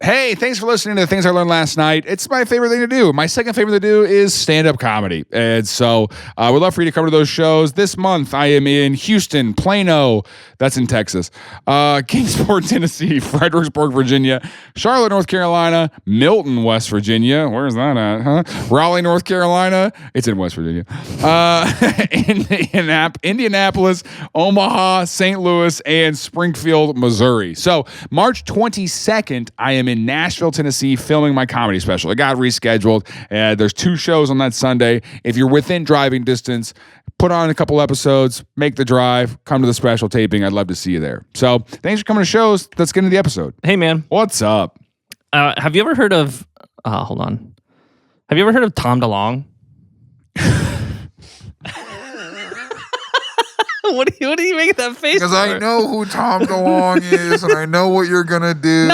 Hey, thanks for listening to the Things I Learned Last Night. It's my favorite thing to do. My second favorite thing to do is stand-up comedy. And so we'd love for you to come to those shows. This month, I am in Houston, Plano, that's in Texas, Kingsport, Tennessee, Fredericksburg, Virginia, Charlotte, North Carolina, Milton, West Virginia. Where's that at, huh? Raleigh, North Carolina. It's in West Virginia. Indianapolis, Omaha, St. Louis, and Springfield, Missouri. So March 22nd, I am in Nashville, Tennessee, filming my comedy special. It got rescheduled. There's 2 shows on that Sunday. If you're within driving distance, put on a couple episodes, make the drive, come to the special taping. I'd love to see you there. So thanks for coming to shows. Let's get into the episode. Hey, man. What's up? Have you ever heard of... hold on. Have you ever heard of Tom DeLonge? What do you make that face Because I know who Tom DeLonge is, and I know what you're going to do.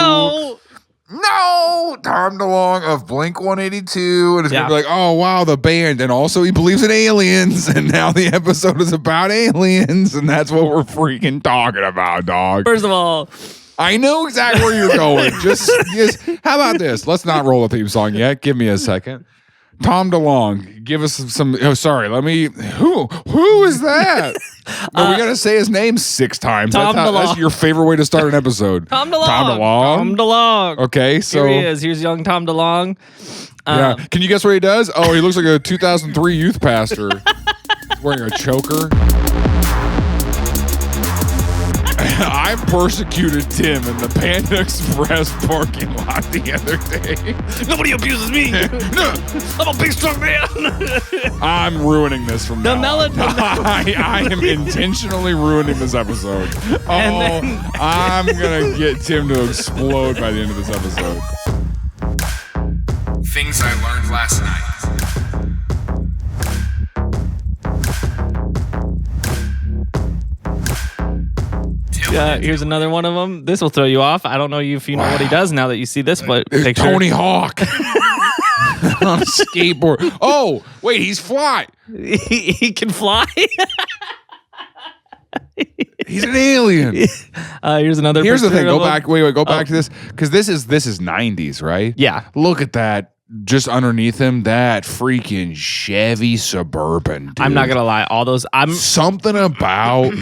No, Tom DeLonge of Blink-182, and it's going to be like, oh, wow, the band, and also he believes in aliens, and now the episode is about aliens, and that's what we're freaking talking about, dog. First of all, I know exactly where you're going. Just how about this? Let's not roll a theme song yet. Give me a second. Tom DeLonge, give us some. Oh, sorry. Let me. Who is that? No, we gotta say his name 6 times. That's your favorite way to start an episode. Tom DeLonge. Tom DeLonge. Okay, so here he is. Here's young Tom DeLonge. Yeah. Can you guess what he does? Oh, he looks like a 2003 youth pastor. He's wearing a choker. I persecuted Tim in the Panda Express parking lot the other day. Nobody abuses me. I'm a big strong man. I'm ruining this from now on. I am intentionally ruining this episode. I'm going to get Tim to explode by the end of this episode. Things I learned last night. Here's another one of them. This will throw you off. I don't know if you know what he does now that you see this picture. Tony Hawk on a skateboard. Oh, wait, he's fly. He can fly. He's an alien. Here's another. Here's the thing. Go back. Go back to this because this is 90s, right? Yeah. Look at that. Just underneath him, that freaking Chevy Suburban. Dude. I'm not gonna lie. All those. Something about.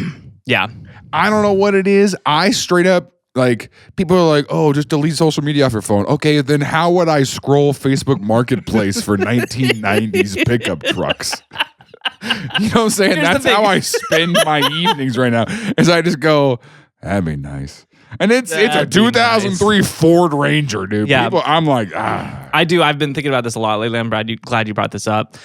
Yeah. I don't know what it is. I straight up, like, people are like, oh, just delete social media off your phone. Okay, then how would I scroll Facebook Marketplace for 1990s pickup trucks? You know what I'm saying? That's how I spend my evenings right now, is I just go, that'd be nice. And it's a 2003 Ford Ranger, dude. Yeah. People, I'm like, ah. I do. I've been thinking about this a lot lately. I'm glad you brought this up.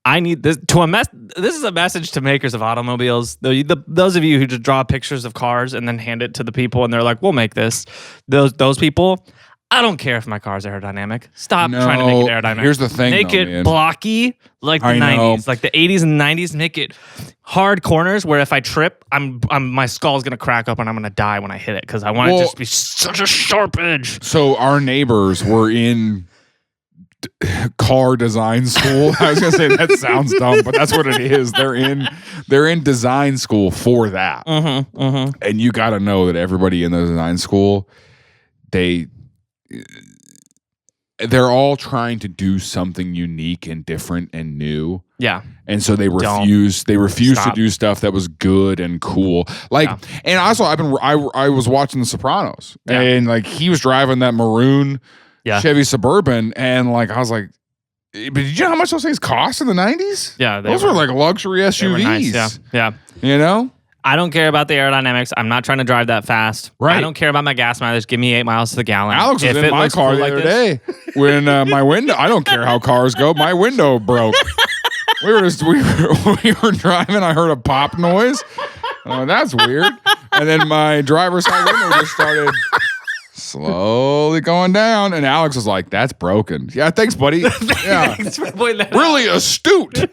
I need this This is a message to makers of automobiles. Those of you who just draw pictures of cars and then hand it to the people, and they're like, "We'll make this." Those people. I don't care if my car's aerodynamic. Stop trying to make it aerodynamic. Here's the thing, make it blocky like the 90s, like the 80s and 90s. Make it hard corners where if I trip, my skull's gonna crack up and I'm gonna die when I hit it because I want it to just be such a sharp edge. So our neighbors were in car design school. I was gonna say that sounds dumb, but that's what it is. They're in design school for that. And you got to know that everybody in the design school, they're all trying to do something unique and different and new. Yeah. And so they refuse to do stuff that was good and cool. Like, and also I was watching The Sopranos, and like he was driving that maroon Chevy Suburban, and like I was like, but did you know how much those things cost in the 90s? Yeah. Those were like luxury SUVs. Nice. Yeah. You know? I don't care about the aerodynamics. I'm not trying to drive that fast. Right. I don't care about my gas mileage. Give me 8 miles to the gallon. Alex was in my car the other day when my window. I don't care how cars go. My window broke. We were driving. I heard a pop noise. That's weird. And then my driver's side window just started slowly going down, and Alex was like, "That's broken." Yeah, thanks, buddy. Yeah, thanks for pointing that really astute.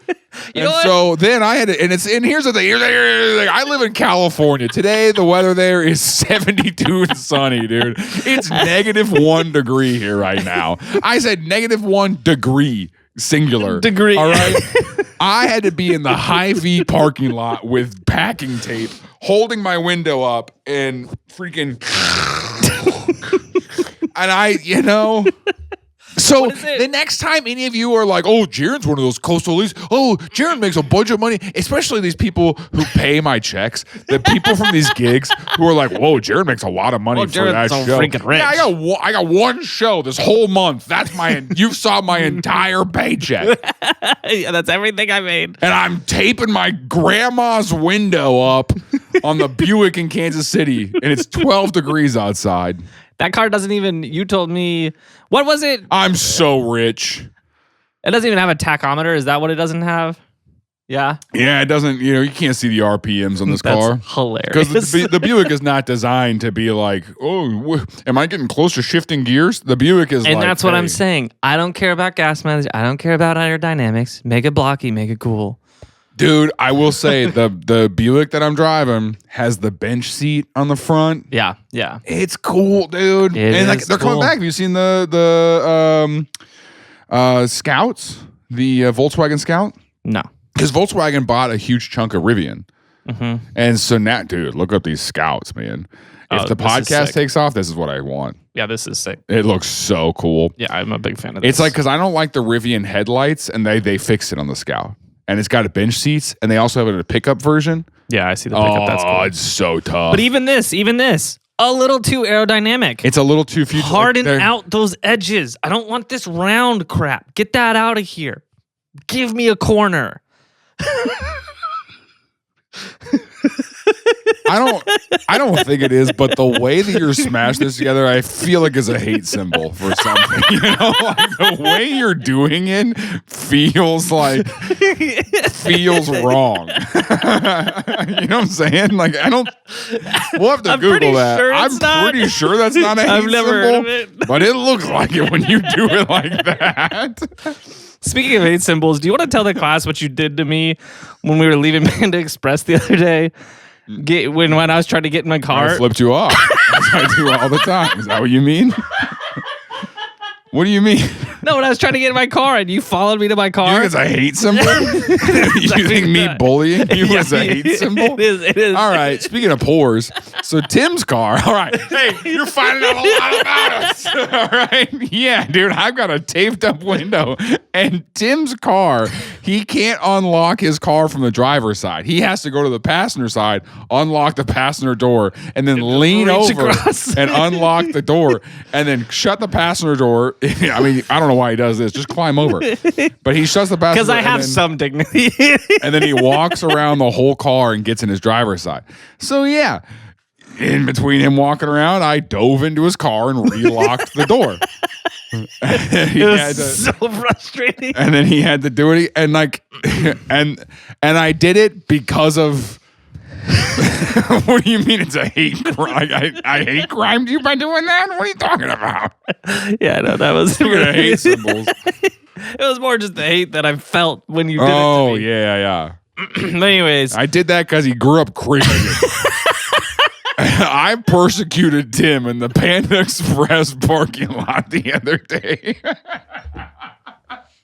So then I had to, and here's the thing. I live in California. Today, the weather there is 72 and sunny, dude. It's -1 degree here right now. I said -1 degree, singular. Degree. All right. I had to be in the Hy-Vee parking lot with packing tape, holding my window up and freaking. So the next time any of you are like, oh, Jaren's one of those coastal elites. Oh, Jaren makes a bunch of money, especially these people who pay my checks, the people from these gigs who are like, whoa, Jaren makes a lot of money for that show. Freaking rich. Yeah, I got one show this whole month. That's you saw my entire paycheck. Yeah, that's everything I made. And I'm taping my grandma's window up on the Buick in Kansas City, and it's 12 degrees outside. That car doesn't even, you told me, what was it? I'm so rich. It doesn't even have a tachometer. Is that what it doesn't have? Yeah. Yeah, it doesn't, you can't see the RPMs on this car. That's hilarious. Because the Buick is not designed to be like, oh, am I getting close to shifting gears? The Buick is and that's what I'm saying. I don't care about gas mileage. I don't care about aerodynamics. Make it blocky. Make it cool. Dude, I will say the Buick that I'm driving has the bench seat on the front. Yeah, yeah. It's cool, dude. And like they're coming back. Have you seen the Scouts? The Volkswagen Scout? No. Because Volkswagen bought a huge chunk of Rivian. Mm-hmm. And so now, dude, look up these Scouts, man. If the podcast takes off, this is what I want. Yeah, this is sick. It looks so cool. Yeah, I'm a big fan of this. It's like, because I don't like the Rivian headlights, and they fixed it on the Scout. And it's got bench seats, and they also have it in a pickup version. Yeah, I see the pickup. That's cool. It's so tough. But even this, a little too aerodynamic. It's a little too future. Harden out those edges. I don't want this round crap. Get that out of here. Give me a corner. I don't think it is, but the way that you're smashing this together, I feel like is a hate symbol for something. Like the way you're doing it feels wrong. You know what I'm saying? Like we'll have to Google that. I'm pretty sure that's not a hate symbol. Heard of it. But it looks like it when you do it like that. Speaking of hate symbols, do you want to tell the class what you did to me when we were leaving Panda Express the other day? When I was trying to get in my car? I flipped you off. That's what I do all the time. Is that what you mean? What do you mean? No, when I was trying to get in my car and you followed me to my car. You think it's a hate symbol? You think me bullying you is a hate symbol? It is. All right, speaking of whores, so Tim's car. All right. Hey, you're finding out a lot about us. All right. Yeah, dude, I've got a taped up window. And Tim's car, he can't unlock his car from the driver's side. He has to go to the passenger side, unlock the passenger door, and then lean over and unlock the door, and then shut the passenger door. I mean, I don't know why he does this. Just climb over. But he shuts the passenger door. Because I have some dignity. And then he walks around the whole car and gets in his driver's side. So, yeah, in between him walking around, I dove into his car and relocked the door. It was so frustrating. And then he had to do it. And and I did it because of... What do you mean it's a hate crime? I hate crimed you by doing that? What are you talking about? Yeah, no, that was hate symbols. It was more just the hate that I felt when you did it to me. Oh, yeah. But anyways. I did that because he grew up Christian. I persecuted Tim in the Panda Express parking lot the other day.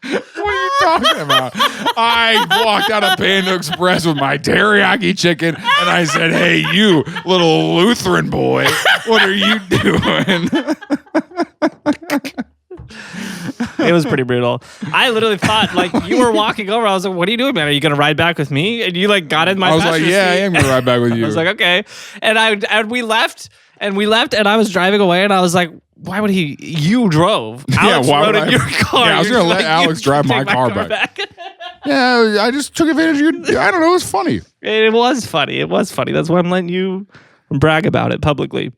What are you talking about? I walked out of Panda Express with my teriyaki chicken, and I said, hey, you little Lutheran boy, what are you doing? It was pretty brutal. I literally thought, like, you were walking over. I was like, what are you doing, man? Are you going to ride back with me? And you, like, got in my passenger seat. I am going to ride back with you. I was like, okay. And we left, and I was driving away, and I was like, why would he? You drove. Alex rode in your car. Yeah, I was going to let Alex drive my car back. Yeah, I just took advantage of you. I don't know. It was funny. It was funny. That's why I'm letting you brag about it publicly.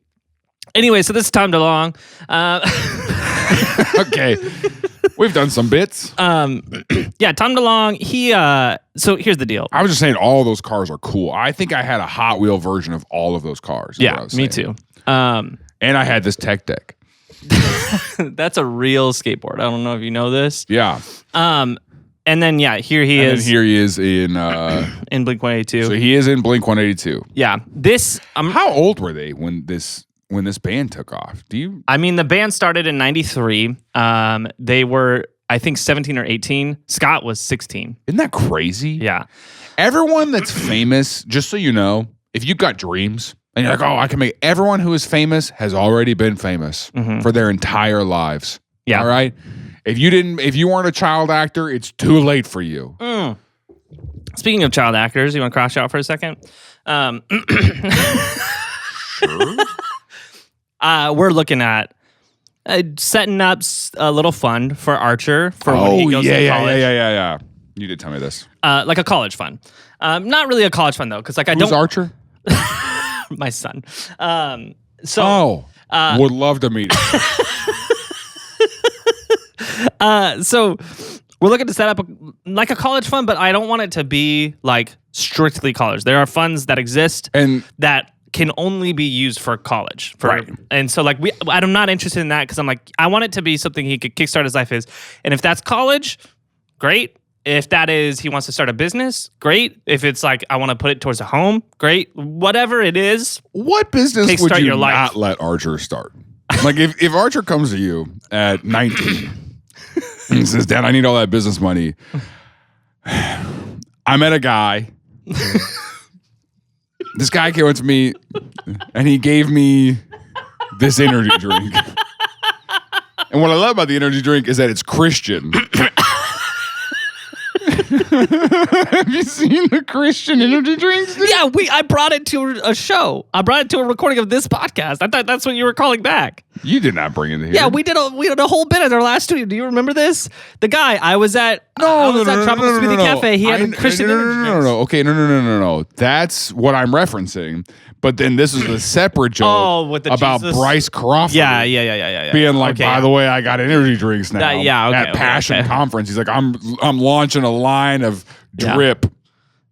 Anyway, so this is Tom DeLonge. Okay. We've done some bits. Yeah, Tom DeLonge, so here's the deal. I was just saying all of those cars are cool. I think I had a Hot Wheel version of all of those cars. Yeah, me too. And I had this tech deck. That's a real skateboard. I don't know if you know this. Yeah. And then here he is. And here he is in Blink-182. So he is in Blink-182. Yeah. How old were they when this band took off? I mean, the band started in 93. They were, I think, 17 or 18. Scott was 16. Isn't that crazy? Yeah. Everyone that's famous, just so you know, if you've got dreams And you're like, oh, I can make everyone who is famous has already been famous for their entire lives. Yeah. All right. If you weren't a child actor, it's too late for you. Speaking of child actors, you want to cross out for a second? Sure. We're looking at setting up a little fund for Archer for when he goes to college. Yeah. You did tell me this. Like a college fund. Not really a college fund though, because like Who's Archer? My son. Would love to meet him. So we're looking to set up like a college fund, but I don't want it to be like strictly college. There are funds that exist and that can only be used for college. Right. And so like I'm not interested in that because I'm like, I want it to be something he could kickstart his life is. And if that's college, great. If that is he wants to start a business, great. If it's like I want to put it towards a home, great. Whatever it is. What business would kickstart you your life. not let Archer start? Like if Archer comes to you at 19 and says, Dad, I need all that business money. I met a guy. This guy came up to me and he gave me this energy drink. And what I love about the energy drink is that it's Christian. Have you seen the Christian energy drinks? Dude? Yeah, I brought it to a show. I brought it to a recording of this podcast. I thought that's what you were calling back. You did not bring it here. Yeah, we did a whole bit at our last studio. Do you remember this? The guy I was at Tropical Smoothie Cafe. He had a Christian energy drinks. Okay, no. That's what I'm referencing. But then this is a separate joke about Jesus. Bryce Crawford. Yeah. Being like, by the way, I got energy drinks now. At Passion Conference, he's like, I'm launching a line of drip.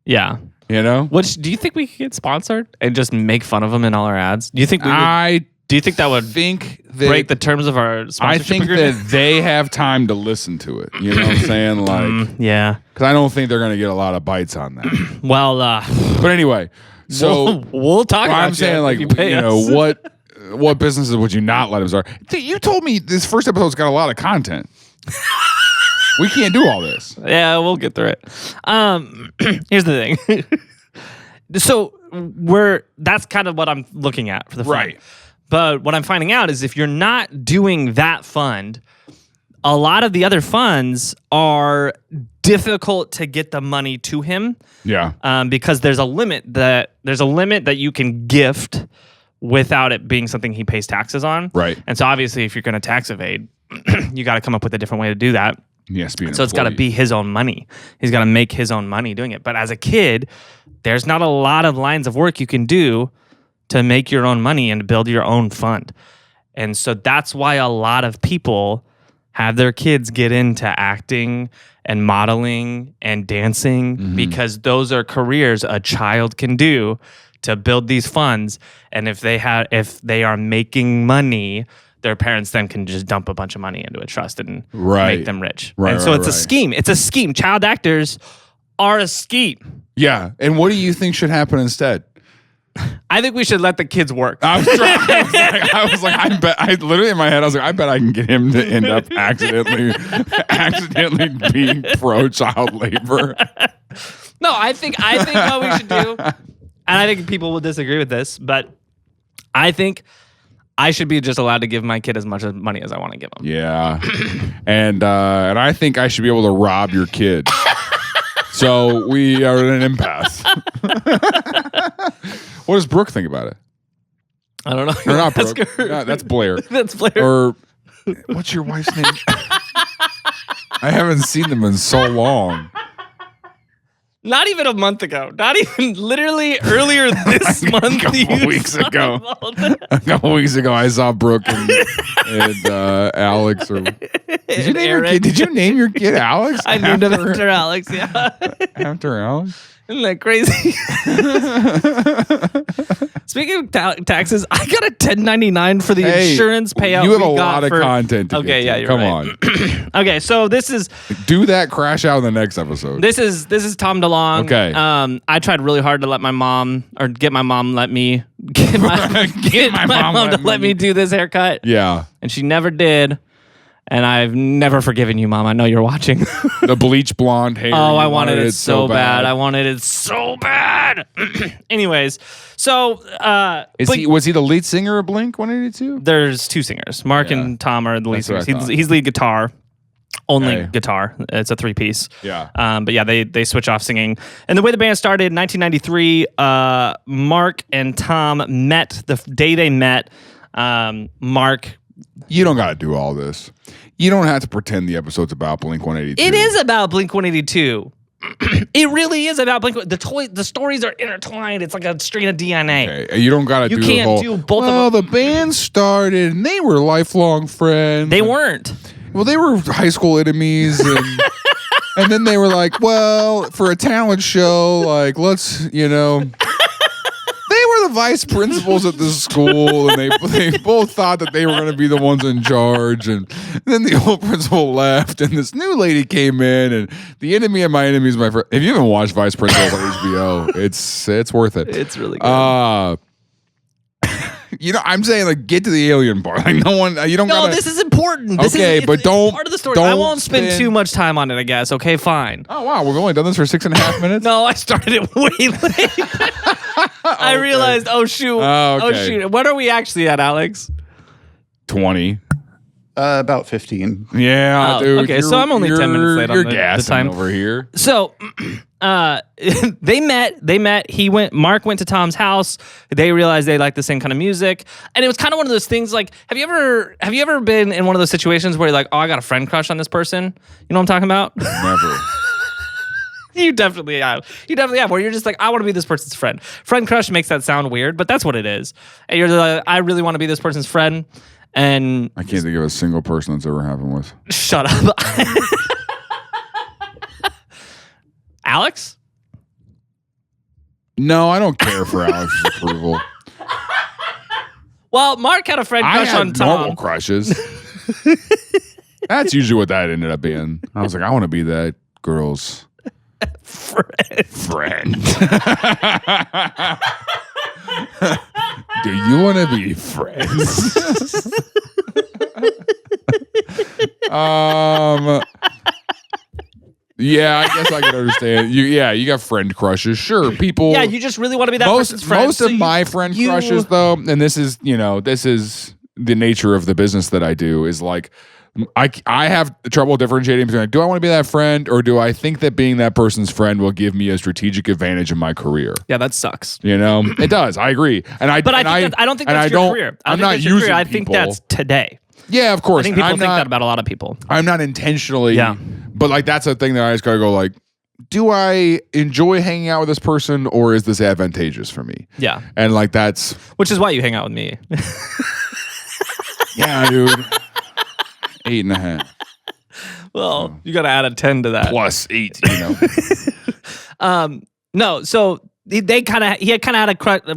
Yeah. You know? Which do you think we could get sponsored and just make fun of them in all our ads? Do you think we would? Do you think that would break the terms of our sponsorship agreement? That they have time to listen to it. You know what I'm saying? Like, yeah. Because I don't think they're going to get a lot of bites on that. Well, but anyway, so we'll talk about it. I'm saying, like, what businesses would you not let him start? You told me this first episode's got a lot of content. We can't do all this. Yeah, we'll get through it. Here's the thing. So that's kind of what I'm looking at for the fund. Right. But what I'm finding out is if you're not doing that fund, a lot of the other funds are difficult to get the money to him. Yeah. Because there's a limit that you can gift without it being something he pays taxes on. Right. And so obviously if you're going to tax evade, you got to come up with a different way to do that. Yes. So it's got to be his own money. He's got to make his own money doing it. But as a kid, there's not a lot of lines of work you can do to make your own money and build your own fund. And so that's why a lot of people have their kids get into acting and modeling and dancing because those are careers a child can do to build these funds. And if they are making money, their parents then can just dump a bunch of money into a trust and make them rich. Right, and so it's a scheme. It's a scheme. Child actors are a scheme. Yeah. And what do you think should happen instead? I think we should let the kids work. I bet I literally in my head, I was like, I bet I can get him to end up accidentally being pro child labor. No, I think what we should do, and I think people will disagree with this, but I think I should be just allowed to give my kid as much money as I want to give him. Yeah. And I think I should be able to rob your kid. So we are in an impasse. What does Brooke think about it? I don't know. Or not Brooke. No, that's Blair. That's Blair. Or what's your wife's name? I haven't seen them in so long. Not even a month ago. Not even literally earlier this month. A couple weeks ago, I saw Brooke and Alex. Did you name your kid Alex? I named him after Alex. Yeah. After Alex. Isn't that crazy? Speaking of taxes, I got a 1099 for the insurance payout. You have a lot of content to get to. Yeah, you're Come right. on. Okay, so this is do that crash out in the next episode. This is Tom DeLonge. Okay. I tried really hard to let my mom let me do this haircut. Yeah. And she never did. And I've never forgiven you, Mom. I know you're watching. The bleach blonde hair. Oh, I wanted it so bad. I wanted it so bad. Anyways, so was he the lead singer of Blink 182? There's two singers. Mark and Tom are the lead singers. He's lead guitar. Only guitar. It's a 3-piece. Yeah. But yeah, they switch off singing. And the way the band started in 1993, Mark and Tom met the day they met. Mark. You don't got to do all this. You don't have to pretend the episode's about Blink 182. It is about Blink 182. It really is about Blink. The stories are intertwined. It's like a strain of DNA. Okay. You don't got to do the whole, do both well, of them. the band started and they were lifelong friends. They weren't. Well, they were high school enemies and and then they were like, well, for a talent show, like, let's, they were the vice principals at the school, and they both thought that they were going to be the ones in charge. And then the old principal left, and this new lady came in, and the enemy of my enemy is my friend. If you haven't watched Vice Principals on HBO, it's worth it. It's really good. I'm saying, like, get to the alien part. Like, no one, you don't No, gotta, this is important. But don't. Part of the story. I won't spend too much time on it, I guess. Okay, fine. Oh, wow. We've only done this for 6.5 minutes? No, I started it way late. I realized, oh, shoot. Oh, shoot. What are we actually at, Alex? 20. About 15. Yeah, dude. Okay, so I'm only 10 minutes late on the time over here. So they met. Mark went to Tom's house. They realized they liked the same kind of music. And it was kind of one of those things like, have you ever been in one of those situations where you're like, oh, I got a friend crush on this person? You know what I'm talking about? Never. You definitely have. Where you're just like, I want to be this person's friend. Friend crush makes that sound weird, but that's what it is. And you're like, I really want to be this person's friend. And I can't think of a single person that's ever happened with. Shut up. Alex? No, I don't care for Alex's approval. Well, Mark had a friend crush on Tom. Normal crushes. That's usually what that ended up being. I was like, I want to be that girl's friend. Do you want to be friends? Yeah, I guess I can understand. You got friend crushes. Sure, people. Yeah, you just really want to be that person's friend. Most of my friend crushes, though, and this is the nature of the business that I do, is like, I have trouble differentiating between, like, do I want to be that friend, or do I think that being that person's friend will give me a strategic advantage in my career? Yeah, that sucks. It does. I agree, I don't think that's your career. I'm not using. I think that's today. Yeah, of course. I think people think that about a lot of people. I'm not intentionally. Yeah. But like, that's a thing that I just gotta go, like, do I enjoy hanging out with this person, or is this advantageous for me? Yeah. And like, that's. Which is why you hang out with me. Yeah, dude. 8.5. Well, you got to add a 10 to that. Plus 8, No, so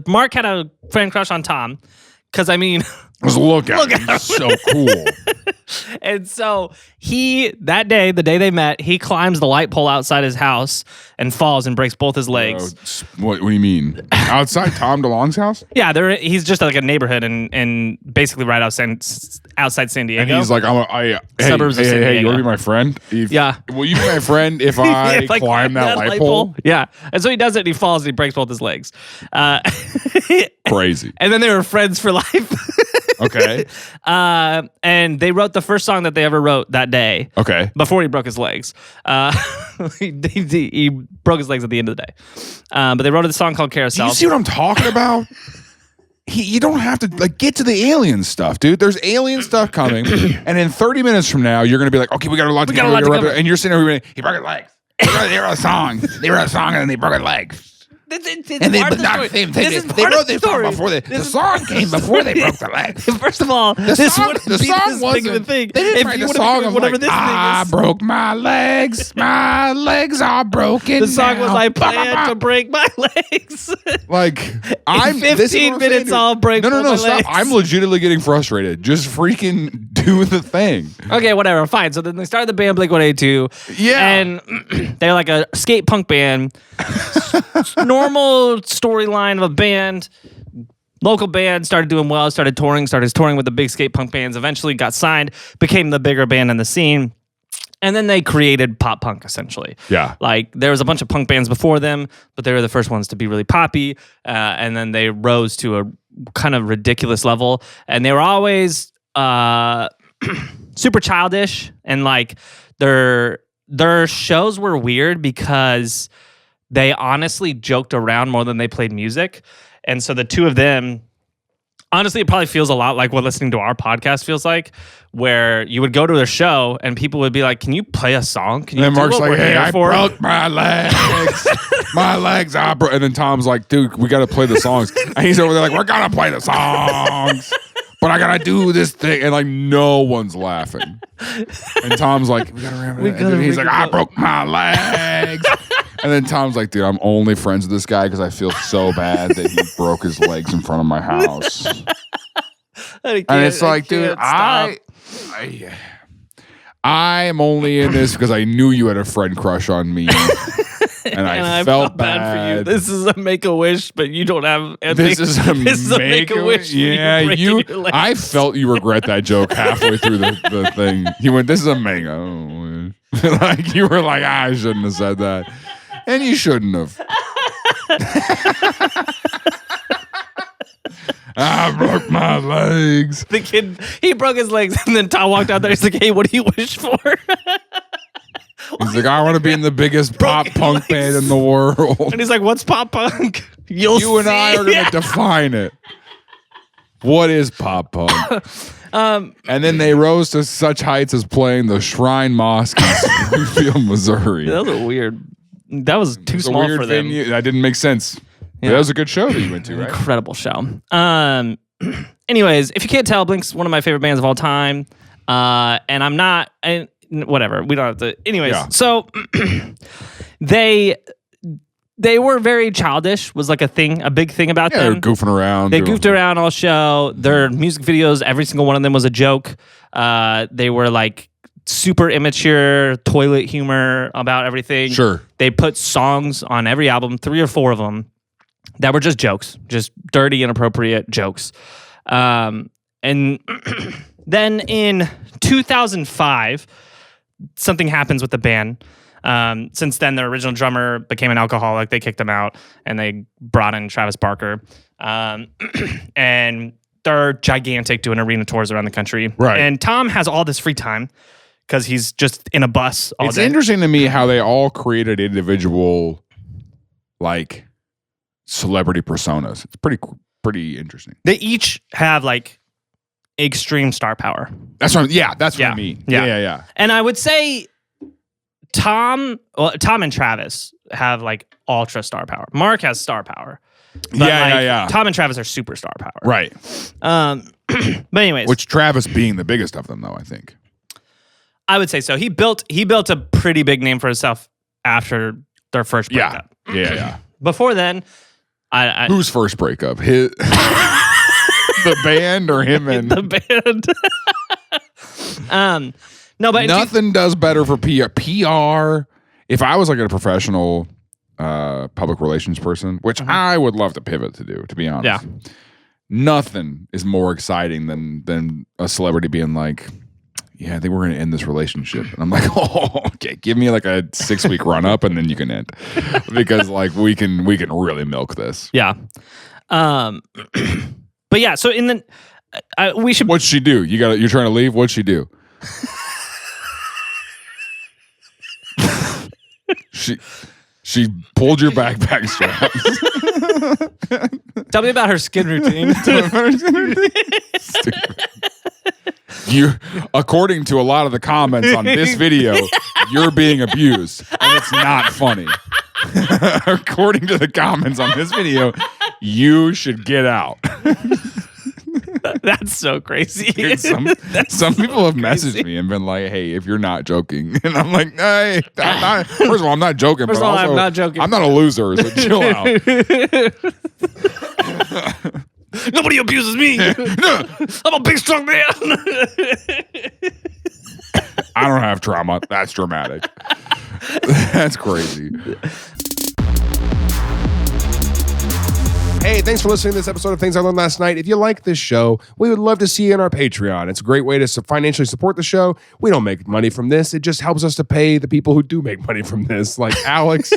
Mark had a friend crush on Tom, because Just look at him. He's so cool. And so the day they met, he climbs the light pole outside his house and falls and breaks both his legs. What do you mean? Outside Tom DeLonge's house? Yeah, he's just like a neighborhood and basically right outside San Diego. And he's like, Suburbs of San Diego. You want to be my friend? Yeah. Will you be my friend if I climb that light pole? Yeah. And so he does it and he falls and he breaks both his legs. Crazy. And then they were friends for life. Okay. And they wrote the first song that they ever wrote that day. Okay. Before he broke his legs. He broke his legs at the end of the day. But they wrote a song called Carousel. Do you see what I'm talking about? You don't have to get to the alien stuff, dude. There's alien stuff coming, and in 30 minutes from now, you're gonna be like, okay, we got a lot to cover. And you're sitting there, he broke his legs. They wrote a song. They wrote a song, and then they broke his legs. And they wrote this song before the song came before they broke the legs. First of all, this wouldn't be this big of a thing. They didn't write the song of like, I broke my legs. My legs are broken. The song was, I plan to break my legs. Like, in 15 minutes, I'll break my legs. Stop. I'm legitimately getting frustrated. Just freaking do the thing. Okay, whatever, fine. So then they started the band Blink 182. Yeah. And they're like a skate punk band. Normal storyline of a band local band, started doing well, started touring with the big skate punk bands, eventually got signed, became the bigger band in the scene. And then they created pop punk, essentially. Yeah. Like, there was a bunch of punk bands before them, but they were the first ones to be really poppy. And then they rose to a kind of ridiculous level. And they were always super childish. And, like, their shows were weird because they honestly joked around more than they played music. And so the two of them... Honestly, it probably feels a lot like what listening to our podcast feels like, where you would go to their show and people would be like, "Can you play a song? Can you And do Mark's what like, we're "Hey, here I for?" broke my legs. My legs are broke." And then Tom's like, "Dude, we got to play the songs." And he's over there like, "We're going to play the songs. But I got to do this thing." And like, no one's laughing. And Tom's like, "We got to remember that." And he's like, "I broke my legs." And then Tom's like, "Dude, I'm only friends with this guy because I feel so bad that he broke his legs in front of my house." And it's like, dude, I'm only in this because I knew you had a friend crush on me. And I felt bad for you. This is a Make-A-Wish, but you don't have this is a Make-A-Wish. Yeah, I felt you regret that joke halfway through the thing. He went, "This is a Make-A-Wish." Like, you were like, "I shouldn't have said that." And you shouldn't have. I broke my legs. The kid, he broke his legs, and then Tom walked out there. He's like, "Hey, what do you wish for?" He's like, "I want to be in the biggest pop punk band in the world." And he's like, "What's pop punk?" You and I are going to define it. What is pop punk? And then they rose to such heights as playing the Shrine Mosque in Springfield, Missouri. That was weird. That was too small for them. That didn't make sense. Yeah. That was a good show that you went to, right? Incredible show. Anyways, if you can't tell, Blink's one of my favorite bands of all time. And I'm not... whatever. We don't have to... Anyways, So they were very childish, was like a big thing about them. They were goofing around. They goofed around all show. Their music videos, every single one of them was a joke. They were like super immature toilet humor about everything. Sure. They put songs on every album, 3 or 4 of them, that were just jokes, just dirty, inappropriate jokes. And then in 2005, something happens with the band. Since then, their original drummer became an alcoholic. They kicked him out, and they brought in Travis Barker. And they're gigantic, doing arena tours around the country. Right. And Tom has all this free time because he's just in a bus all day. It's interesting to me how they all created individual, like, celebrity personas. It's pretty interesting. They each have, like, extreme star power. That's what I mean. Yeah. And I would say Tom and Travis have like ultra star power. Mark has star power. But Tom and Travis are super star power. Right. But anyways, which Travis being the biggest of them, though, I think. I would say so. He built a pretty big name for himself after their first breakup. Yeah. Before then, whose first breakup? His the band or him and the band? No, but nothing does better for PR. If I was like a professional public relations person, which I would love to pivot to do, to be honest. Yeah. Nothing is more exciting than a celebrity being like, "Yeah, I think we're going to end this relationship." And I'm like, "Oh, okay, give me like a 6-week run up and then you can end." Because like we can really milk this. Yeah. But yeah, so in the we should. What'd she do? You're trying to leave? What'd she do? She pulled your backpack straps. Tell me about her skin routine. You, according to a lot of the comments on this video, you're being abused, and it's not funny. According to the comments on this video, you should get out. That's so crazy. Dude, some people have messaged me and been like, "Hey, if you're not joking," and I'm like, "Hey, I'm not." First of all, I'm not joking. First of all, I'm not joking. I'm not a loser, so chill out. Nobody abuses me. I'm a big, strong man. I don't have trauma. That's dramatic. That's crazy. Hey, thanks for listening to this episode of Things I Learned Last Night. If you like this show, we would love to see you on our Patreon. It's a great way to financially support the show. We don't make money from this. It just helps us to pay the people who do make money from this, like Alex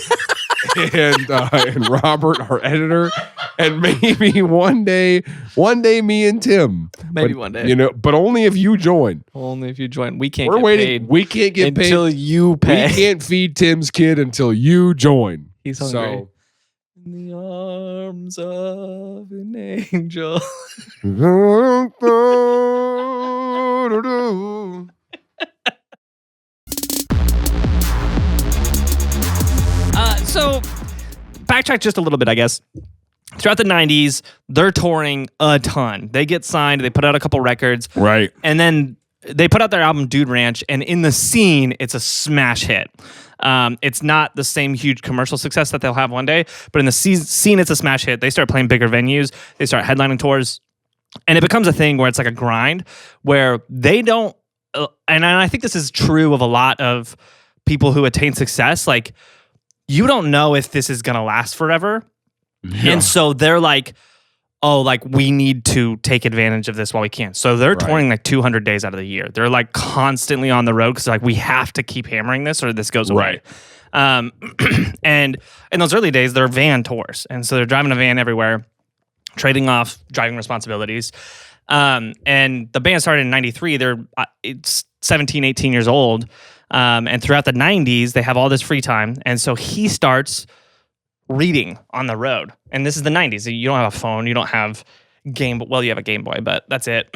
and Robert, our editor, and maybe one day me and Tim. Maybe But, one day. You know, but only if you join. Only if you join. We can't We're get waiting. paid We can't get paid until you pay. We can't feed Tim's kid until you join. He's hungry. So. In the arms of an angel. So, backtrack just a little bit, I guess. Throughout the 90s, they're touring a ton. They get signed, they put out a couple records. Right. And then they put out their album Dude Ranch, and in the scene, it's a smash hit. It's not the same huge commercial success that they'll have one day, but in the scene, it's a smash hit. They start playing bigger venues. They start headlining tours, and it becomes a thing where it's like a grind where they don't, and I think this is true of a lot of people who attain success. Like, you don't know if this is going to last forever. Yeah. And so they're like, oh, like we need to take advantage of this while we can. So they're touring like 200 days out of the year. They're like constantly on the road because like we have to keep hammering this or this goes away. Right. And in those early days, they're van tours. And so they're driving a van everywhere, trading off driving responsibilities. And the band started in 93. They're it's 17, 18 years old. And throughout the 90s, they have all this free time. And so he starts reading on the road. And this is the 90s. You don't have a phone. You don't have well, you have a Game Boy, but that's it.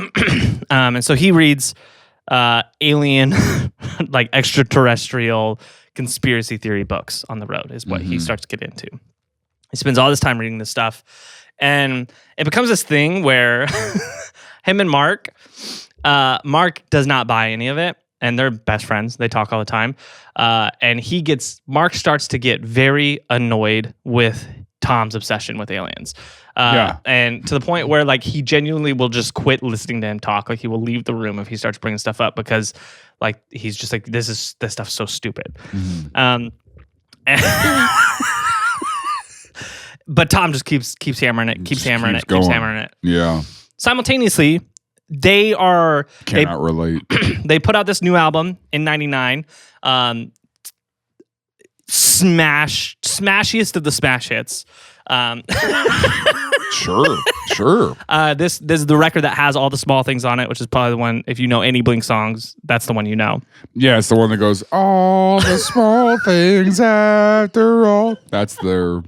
And so he reads alien, like extraterrestrial conspiracy theory books on the road is what he starts to get into. He spends all this time reading this stuff. And it becomes this thing where him and Mark does not buy any of it. And they're best friends. They talk all the time. And Mark starts to get very annoyed with Tom's obsession with aliens. And to the point where like he genuinely will just quit listening to him talk. Like he will leave the room if he starts bringing stuff up because like he's just like, this stuff's so stupid. But Tom just keeps hammering it, keeps hammering it. Yeah. Simultaneously, they cannot relate. They put out this new album in 99. Smashiest of the smash hits. Sure. This is the record that has all the small things on it, which is probably the one, if you know any Blink songs, that's the one you know. Yeah, it's the one that goes, all the small things after all. That's their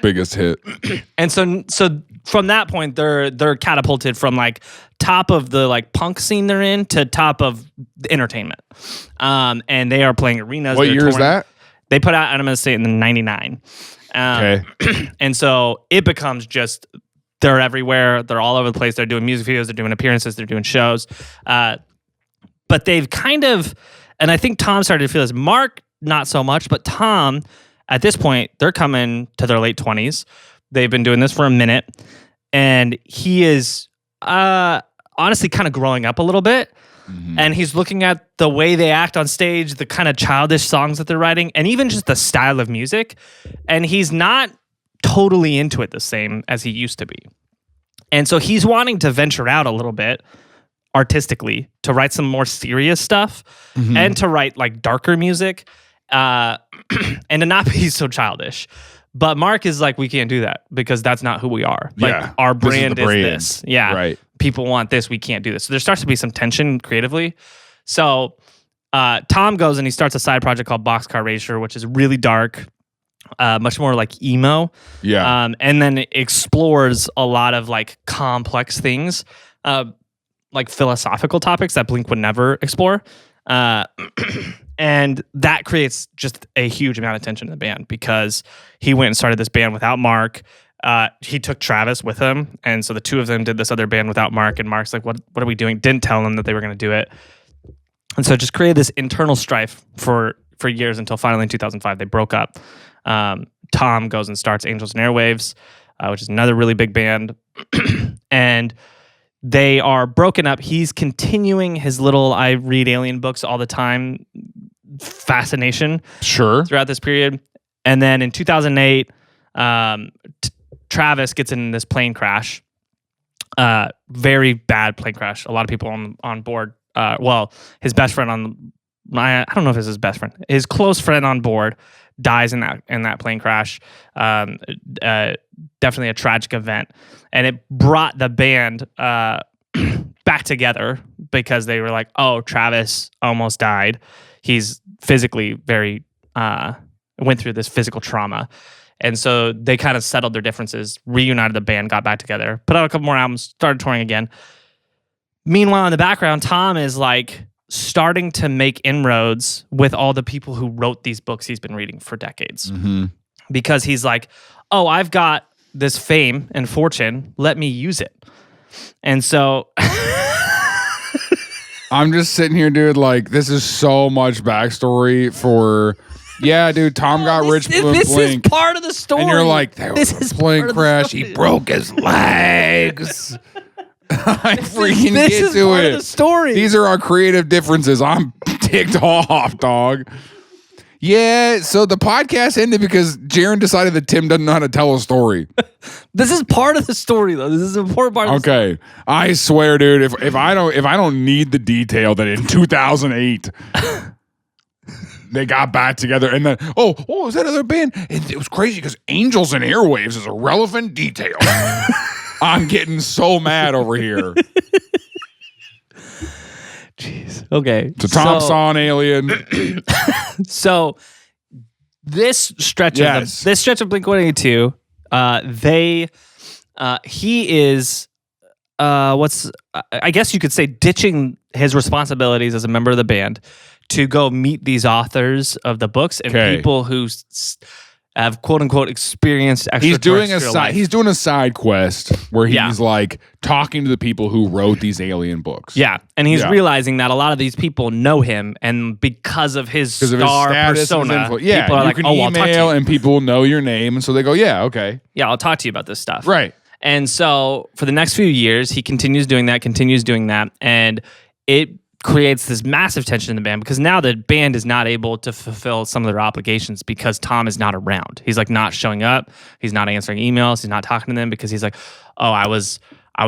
biggest hit. And so from that point, they're catapulted from like top of the like punk scene they're in to top of the entertainment. And they are playing arenas. What year is that? They put out, I'm going to say in 99. Okay. And so it becomes just, they're everywhere. They're all over the place. They're doing music videos. They're doing appearances. They're doing shows. But they've kind of, and I think Tom started to feel this. Mark, not so much, but Tom, at this point, they're coming to their late 20s. They've been doing this for a minute. And he is honestly kind of growing up a little bit. And he's looking at the way they act on stage, the kind of childish songs that they're writing, and even just the style of music. And he's not totally into it the same as he used to be. And so he's wanting to venture out a little bit artistically to write some more serious stuff and to write like darker music and to not be so childish. But Mark is like, we can't do that because that's not who we are. Like our brand is this. Yeah. Right. People want this. We can't do this. So there starts to be some tension creatively. So Tom goes and he starts a side project called Boxcar Racer, which is really dark, much more like emo. Yeah. And then it explores a lot of like complex things, like philosophical topics that Blink would never explore. And that creates just a huge amount of tension in the band because he went and started this band without Mark. He took Travis with him. And so the two of them did this other band without Mark. And Mark's like, what are we doing? Didn't tell them that they were going to do it. And so it just created this internal strife for years until finally in 2005, they broke up. Tom goes and starts Angels and Airwaves, which is another really big band. And they are broken up. He's continuing his little, I read alien books all the time, fascination. Sure. Throughout this period. And then in 2008, Travis gets in this plane crash. Very bad plane crash. A lot of people on board. His best friend I don't know if it's his best friend. His close friend on board dies in that plane crash. Definitely a tragic event, and it brought the band back together because they were like, "Oh, Travis almost died. He's physically very went through this physical trauma." And so they kind of settled their differences, reunited the band, got back together, put out a couple more albums, started touring again. Meanwhile, in the background, Tom is like starting to make inroads with all the people who wrote these books he's been reading for decades. Mm-hmm. Because he's like, oh, I've got this fame and fortune. Let me use it. And so I'm just sitting here, dude, like, this is so much backstory for... Yeah, dude, Tom got rich. This is part of the story. And you're like, there was a plane crash. He broke his legs. I freaking this get is to part it. of the story. These are our creative differences. I'm ticked off, dog. Yeah, so the podcast ended because Jaron decided that Tim doesn't know how to tell a story. This is part of the story, though. This is an important part of the story. Okay. I swear, dude, if I don't need the detail that in 2008 they got back together, and then what was that other band? It was crazy because Angels and Airwaves is a relevant detail. I'm getting so mad over here. Jeez. Okay. So Tom saw an alien. So this stretch of Blink-182, he is I guess you could say ditching his responsibilities as a member of the band to go meet these authors of the books and people who have quote unquote experienced extraterrestrial life. He's doing a side quest where he's like talking to the people who wrote these alien books. Yeah, and he's realizing that a lot of these people know him, and because of his star persona, people are like, can "Oh, I'll talk to you." and people will know your name, and so they go, "Yeah, okay, yeah, I'll talk to you about this stuff." Right. And so for the next few years, he continues doing that, and it creates this massive tension in the band because now the band is not able to fulfill some of their obligations because Tom is not around. He's like not showing up. He's not answering emails. He's not talking to them because he's like, oh, I was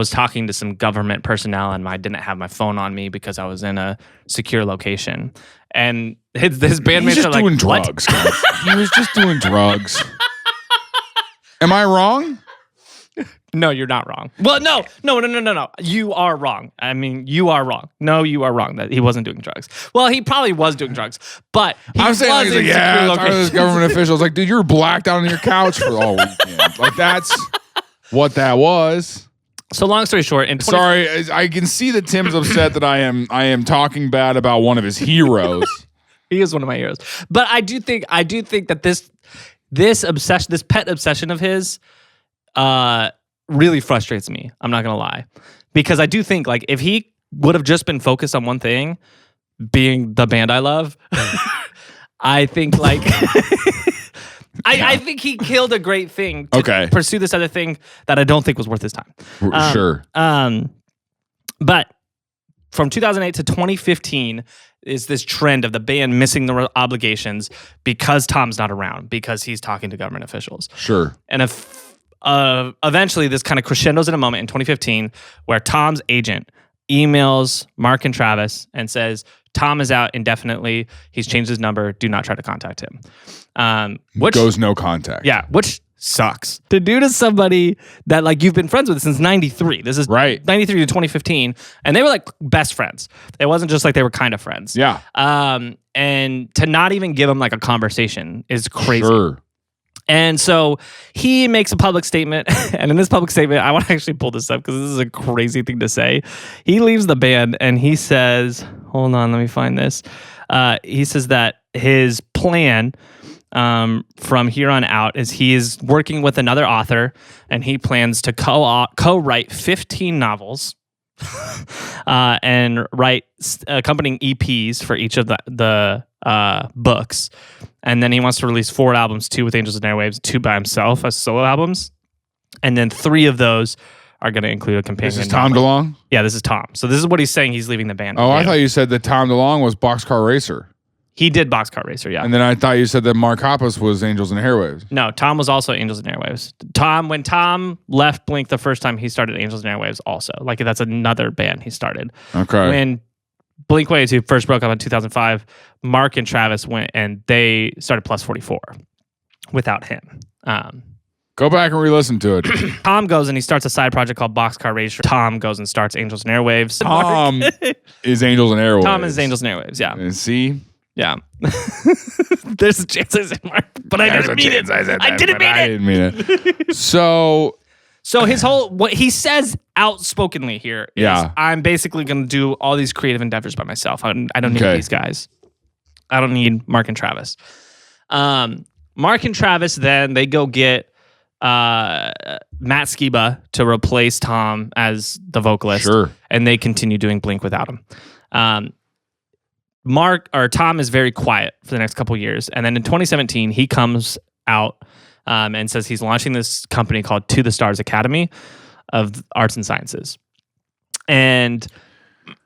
talking to some government personnel and I didn't have my phone on me because I was in a secure location. And his bandmates are like, doing drugs. Guys. He was just doing drugs. Am I wrong? No, you're not wrong. Well, no. You are wrong. I mean, you are wrong. No, you are wrong that he wasn't doing drugs. Well, he probably was doing drugs, but I'm saying, like, I talked to this government official. I was like, dude, you were blacked out on your couch for all weekend. Like, that's what that was. So long story short, sorry, I can see that Tim's upset that I am talking bad about one of his heroes. He is one of my heroes. But I do think that this obsession, this pet obsession of his, really frustrates me. I'm not gonna lie, because I do think like if he would have just been focused on one thing, being the band I love, I think like I think he killed a great thing to pursue this other thing that I don't think was worth his time. Sure. But from 2008 to 2015 is this trend of the band missing the obligations because Tom's not around, because he's talking to government officials. Sure. And eventually this kind of crescendos in a moment in 2015 where Tom's agent emails Mark and Travis and says, Tom is out indefinitely. He's changed his number. Do not try to contact him. Which goes no contact. Yeah, which sucks. To do to somebody that like you've been friends with since 93. This is right. 93 to 2015. And they were like best friends. It wasn't just like they were kind of friends. Yeah. And to not even give him like a conversation is crazy. Sure. And so he makes a public statement, and in this public statement, I want to actually pull this up because this is a crazy thing to say. He leaves the band and he says, hold on, let me find this. He says that his plan from here on out is he is working with another author and he plans to co-write 15 novels and write accompanying EPs for each of the books. And then he wants to release 4 albums, 2 with Angels and Airwaves, 2 by himself as solo albums. And then 3 of those are going to include a companion. This is Tom DeLonge? Yeah, this is Tom. So this is what he's saying he's leaving the band. Oh, I thought you said that Tom DeLonge was Boxcar Racer. He did Boxcar Racer, yeah. And then I thought you said that Mark Hoppus was Angels and Airwaves. No, Tom was also Angels and Airwaves. When Tom left Blink the first time, he started Angels and Airwaves also. Like, that's another band he started. Okay. When Blink-182 first broke up in 2005, Mark and Travis went and they started Plus 44 without him. Go back and re-listen to it. Tom goes and he starts a side project called Boxcar Racer. Tom goes and starts Angels and Airwaves. Tom is Angels and Airwaves. Tom is Angels and Airwaves, yeah. And see? Yeah. There's a chance I said Mark, but I didn't mean it. I didn't mean it. So his whole, what he says outspokenly here is, I'm basically going to do all these creative endeavors by myself. I don't need these guys. I don't need Mark and Travis. Mark and Travis, then they go get Matt Skiba to replace Tom as the vocalist. Sure. And they continue doing Blink without him. Tom is very quiet for the next couple years. And then in 2017, he comes out and says he's launching this company called To the Stars Academy of Arts and Sciences. And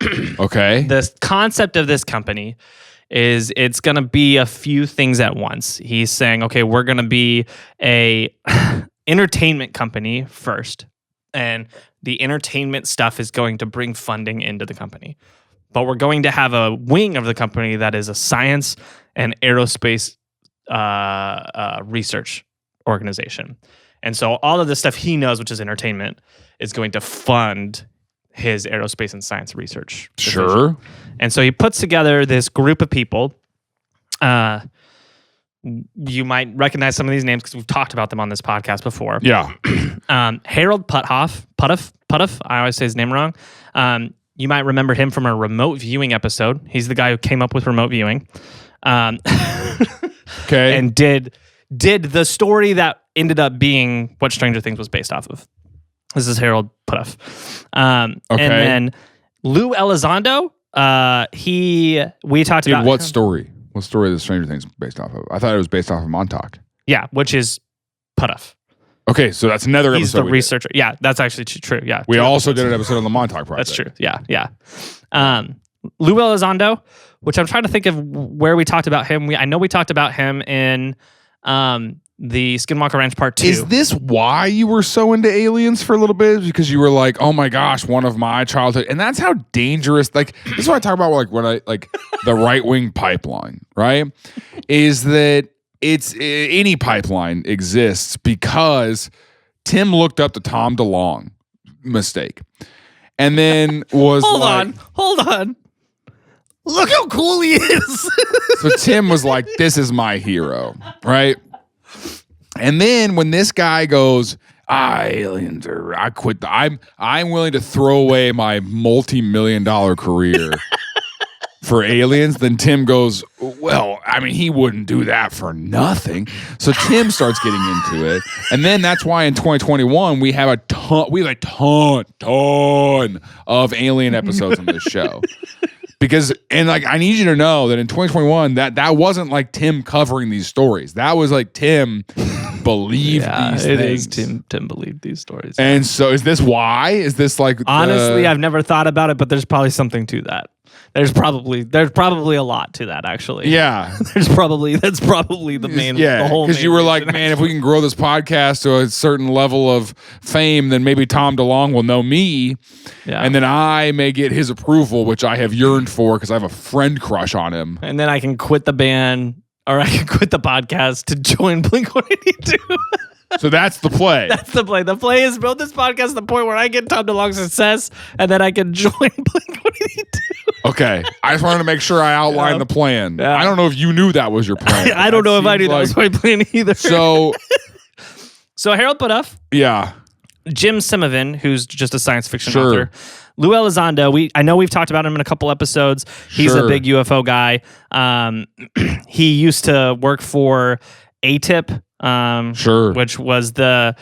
the concept of this company is it's going to be a few things at once. He's saying, okay, we're going to be a entertainment company first. And the entertainment stuff is going to bring funding into the company. But we're going to have a wing of the company that is a science and aerospace research organization. And so all of the stuff he knows, which is entertainment, is going to fund his aerospace and science research division. Sure. And so he puts together this group of people. You might recognize some of these names because we've talked about them on this podcast before. Yeah. Harold Puthoff. I always say his name wrong. You might remember him from a remote viewing episode. He's the guy who came up with remote viewing. Okay. And did the story that ended up being what Stranger Things was based off of. This is Harold Puthoff. And then Lou Elizondo, we talked about what story? What story is Stranger Things based off of? I thought it was based off of Montauk. Yeah, which is Puthoff. Okay, so that's another episode. He's the researcher. Yeah, that's actually true. Yeah. We also did an episode on the Montauk Project. That's true. Yeah. Lou Elizondo, which I'm trying to think of where we talked about him. I know we talked about him in the Skinwalker Ranch Part 2. Is this why you were so into aliens for a little bit? Because you were like, oh my gosh, one of my childhood. And that's how dangerous, like, this is what I talk about, like, when I, like, the right-wing pipeline, right? Is that any pipeline exists because Tim looked up the Tom DeLonge mistake. And then was Hold on. Look how cool he is. So Tim was like, this is my hero, right? And then when this guy goes, aliens are, I quit. I'm willing to throw away my multi-million-dollar career for aliens. Then Tim goes, well, I mean, he wouldn't do that for nothing. So Tim starts getting into it, and then that's why in 2021 we have a ton of alien episodes on this show. Because, and like, I need you to know that in 2021, that wasn't like Tim covering these stories. That was like Tim believed these things. Tim believed these stories. And so is this why? Is this like... Honestly, I've never thought about it, but there's probably something to that. There's probably a lot to that, actually. Yeah. That's probably the main, the whole because you were like, man, if we can grow this podcast to a certain level of fame, then maybe Tom DeLonge will know me. Yeah. And then I may get his approval, which I have yearned for because I have a friend crush on him. And then I can quit the band, or I can quit the podcast to join Blink-182. So that's the play. That's the play. The play is build this podcast to the point where I get Tom DeLonge's success, and then I can join Blink-182. Okay. I just wanted to make sure I outlined the plan. Yeah. I don't know if you knew that was your plan. I don't know if I knew that was my plan either. So Harold Puthoff. Yeah. Jim Simovin, who's just a science fiction author. Lou Elizondo, I know we've talked about him in a couple episodes. He's a big UFO guy. He used to work for ATIP, which was the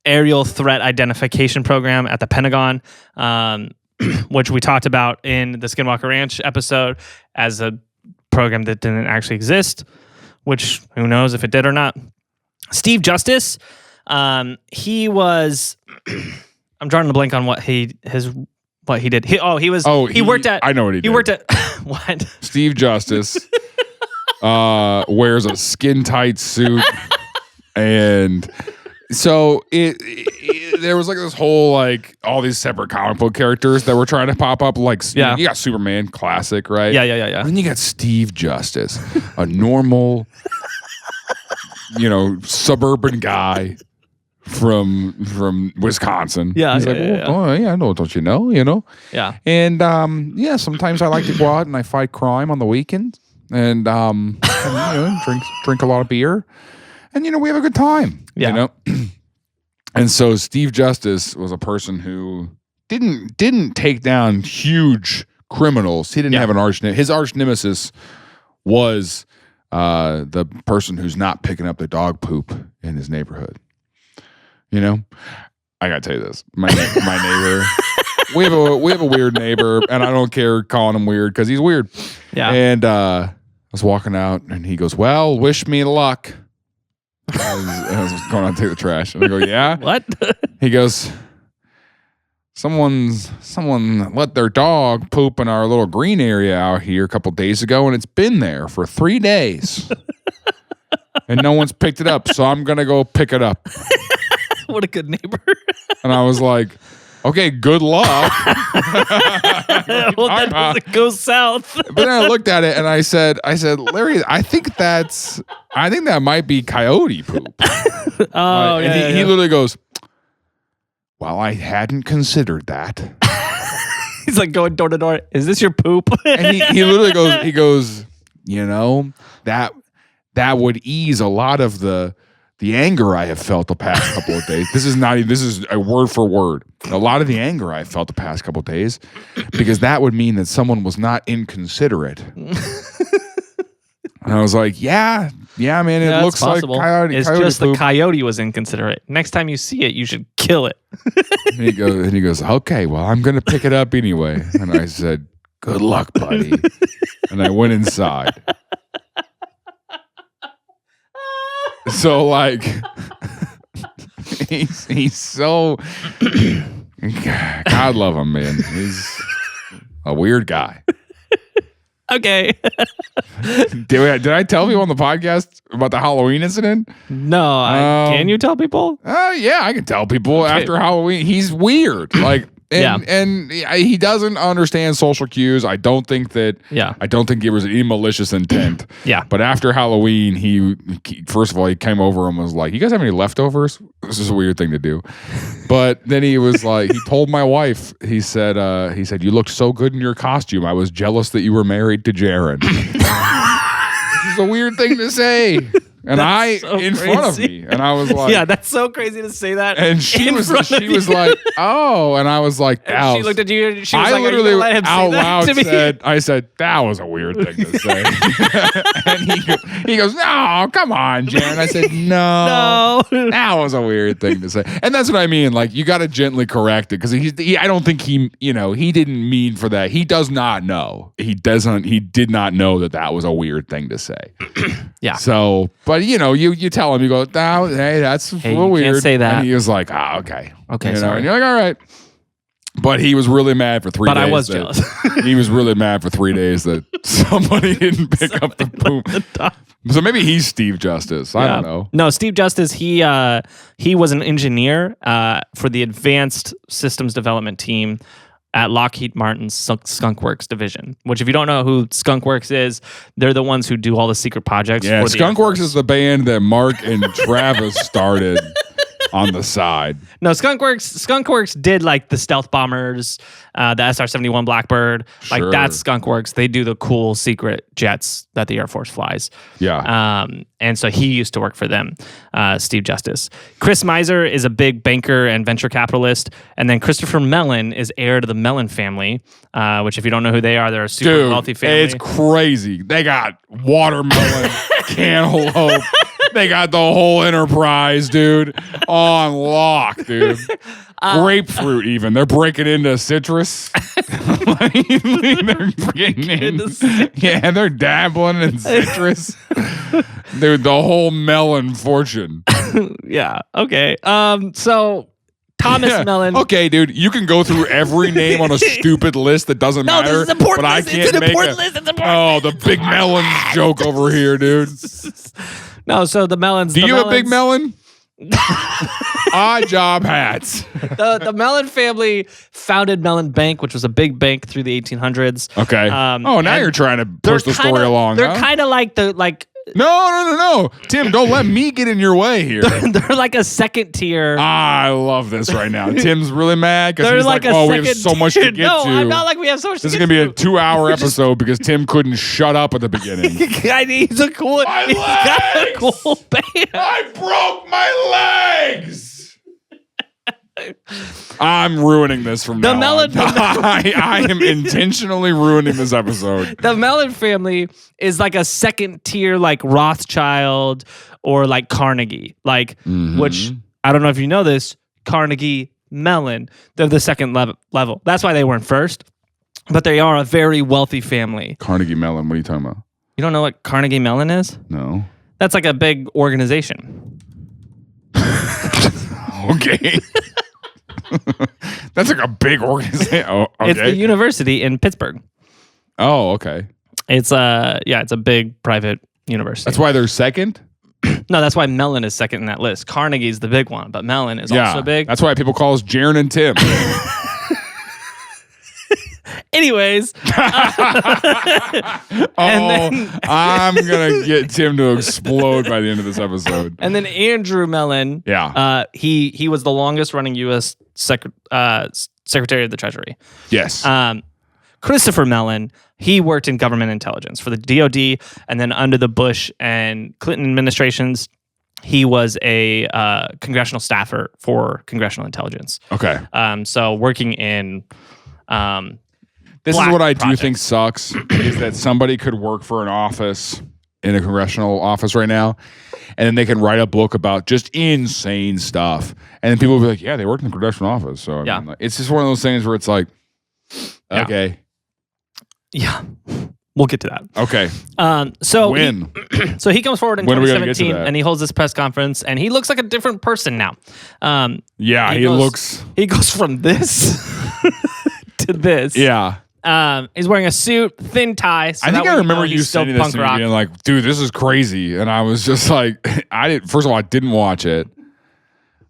aerial threat identification program at the Pentagon, which we talked about in the Skinwalker Ranch episode as a program that didn't actually exist, which who knows if it did or not. Steve Justice, he was... I'm drawing a blank on what What he did? He worked at. I know what he did. He worked at what? Steve Justice wears a skin tight suit, and so there was like this whole like all these separate comic book characters that were trying to pop up. Like you got Superman, classic, right? Yeah. And then you got Steve Justice, a normal, suburban guy from Wisconsin. Yeah, he's like, oh yeah, I know, don't you know? Yeah. And sometimes I like to go out and I fight crime on the weekends, and drink a lot of beer, and we have a good time. Yeah. And so Steve Justice was a person who didn't take down huge criminals. He didn't have an his arch nemesis was the person who's not picking up the dog poop in his neighborhood. I gotta tell you this. My neighbor, we have a weird neighbor, and I don't care calling him weird because he's weird. Yeah. And I was walking out, and he goes, "Well, wish me luck." I was going out to take the trash, and I go, "Yeah." What? He goes, Someone let their dog poop in our little green area out here a couple days ago, and it's been there for 3 days, and no one's picked it up. So I'm gonna go pick it up." What a good neighbor. And I was like, okay, good luck. Well, that doesn't go south. But then I looked at it and I said, Larry, I think that might be coyote poop. And he literally goes, well, I hadn't considered that. He's like going door to door. Is this your poop? And he literally goes, that would ease a lot of the anger I have felt the past couple of days. This is a word for word. A lot of the anger I felt the past couple of days, because that would mean that someone was not inconsiderate. And I was like, yeah, man, it looks possible. like coyote. It's coyote just poop. the coyote was inconsiderate. Next time you see it, you should kill it. And he goes, okay, well, I'm going to pick it up anyway. And I said, good luck, buddy. And I went inside. So like he's so God love him, man. He's a weird guy. Okay. Did I tell people on the podcast about the Halloween incident? No, can you tell people? Yeah, I can tell people after Halloween. He's weird. Like and he doesn't understand social cues. I don't think there was any malicious intent. Yeah. But after Halloween, he first of all, he came over and was like, you guys have any leftovers? This is a weird thing to do. But then he was like, he told my wife, he said, you looked so good in your costume. I was jealous that you were married to Jaron. This is a weird thing to say. And that's so in crazy. front of me, and I was like, yeah, that's so crazy to say that. And she was like, oh, and I was like, and she looked at you. And she was I like, literally let him out say that loud to me? said, I said that was a weird thing to say. And he goes, no, come on, Jan. I said, no, that was a weird thing to say. And that's what I mean. Like, you got to gently correct it because I don't think he didn't mean for that. He does not know. He did not know that was a weird thing to say. Yeah. So, but you tell him, you go, oh, hey, that's a little weird. Can't say that. And he was like, okay. Okay, sorry. And you're like, all right. But he was really mad for 3 days. But I was jealous. He was really mad for 3 days that somebody didn't pick up the poop. So maybe he's Steve Justice. I don't know. No, Steve Justice, he was an engineer for the advanced systems development team at Lockheed Martin's Skunk Works division, which if you don't know who Skunk Works is, they're the ones who do all the secret projects. Yeah, for Skunk Works is the band that Mark and Travis started on the side. No, Skunk Works did like the stealth bombers, the SR-71 Blackbird. Like that's Skunk Works. They do the cool secret jets that the Air Force flies. Yeah. And so he used to work for them, Steve Justice. Chris Miser is a big banker and venture capitalist. And then Christopher Mellon is heir to the Mellon family, which if you don't know who they are, they're a super wealthy family. It's crazy. They got watermelon, cantaloupe. They got the whole enterprise, dude, on lock, dude. Grapefruit, even. They're breaking into citrus. They're getting in. Yeah, they're dabbling in citrus. Dude, the whole melon fortune. Yeah. Okay. So Thomas Mellon. Okay, dude, you can go through every name on a stupid list that doesn't No, matter. this is important. But I It's can't an make important it. list. It's important. Oh, the big melon joke over here, dude. No, so the Mellons. Do the you have a big Mellons- melon? Odd job hats. The Mellon family founded Mellon Bank, which was a big bank through the 1800s. Okay. Now and you're trying to push the story along. They're huh? kind of like No. Tim, don't let me get in your way here. they're like a second tier. I love this right now. Tim's really mad because They're he's like, like a oh, we have second so much to tier. get No, to. I'm not like we have so much This to is get going to be a to. 2-hour episode because Tim couldn't shut up at the beginning. He's a cool. My He's got a legs! cool band. I broke my legs. I'm ruining this from The now melon- on. I am intentionally ruining this episode. The Mellon family is like a second tier, like Rothschild or like Carnegie, which I don't know if you know this. Carnegie Mellon, they're the second level. That's why they weren't first, but they are a very wealthy family. Carnegie Mellon, what are you talking about? You don't know what Carnegie Mellon is? No. That's like a big organization. Okay. That's like a big organization. Oh, okay. It's the university in Pittsburgh. Oh, okay. It's it's a big private university. That's why they're second? No, that's why Mellon is second in that list. Carnegie's the big one, but Mellon is also big. That's why people call us Jaren and Tim. Anyways, I'm going to get Tim to explode by the end of this episode. and then Andrew Mellon, he was the longest running U.S. Secretary of the Treasury. Yes. Christopher Mellon, he worked in government intelligence for the DOD, and then under the Bush and Clinton administrations, he was a congressional staffer for congressional intelligence. Okay. So working in This is what I do projects. think sucks is that somebody could work for an office in a congressional office right now, and then they can write a book about just insane stuff, and then people will be like, "Yeah, they worked in the congressional office." So I mean, like, it's just one of those things where it's like, okay, yeah, we'll get to that. Okay. So When? So he comes forward in When are we gonna get to 2017 that? and he holds this press conference and he looks like a different person now. Yeah, he looks. He goes from this to this. Yeah. He's wearing a suit, thin tie. So I think that I way remember know you he's still sending this punk to me rock. being like, dude, this is crazy. And I was just like, first of all, I didn't watch it.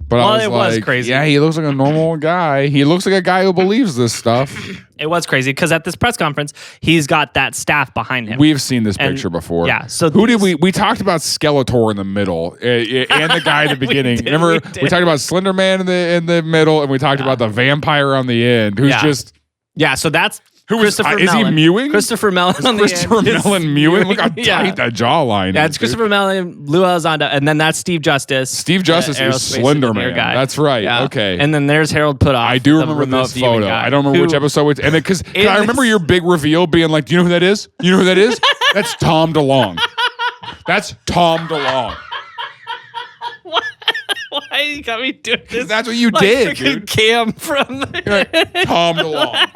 But Well, I was it like, was crazy. Yeah, he looks like a normal guy. He looks like a guy who believes this stuff. It was crazy because at this press conference, he's got that staff behind him. We've seen this And- picture before. yeah, so who did we talked about Skeletor in the middle and the guy at the beginning. did, Remember we we did. talked about Slender Man in the middle, and we talked about the vampire on the end, who's just Yeah, so that's who is Christopher is he Mellon. mewing? Christopher Mellon on the Christopher end is Mellon mewing. Look how tight that jawline Yeah, is. it's dude. Christopher Mellon, Lou Elizondo, and then that's Steve Justice. Steve Justice the is aerospace Slender engineer Man. guy. That's right. Yeah. Okay. And then there's Harold Putoff. I do the remember remote this viewing photo. guy, I don't remember which who- episode it's and because I In remember this- your big reveal being like, do you know who that is? You know who that is? That's Tom DeLonge. That's Tom DeLonge. Why you got me doing this? That's what you like did, freaking dude. Cam from You're like, Tom DeLonge.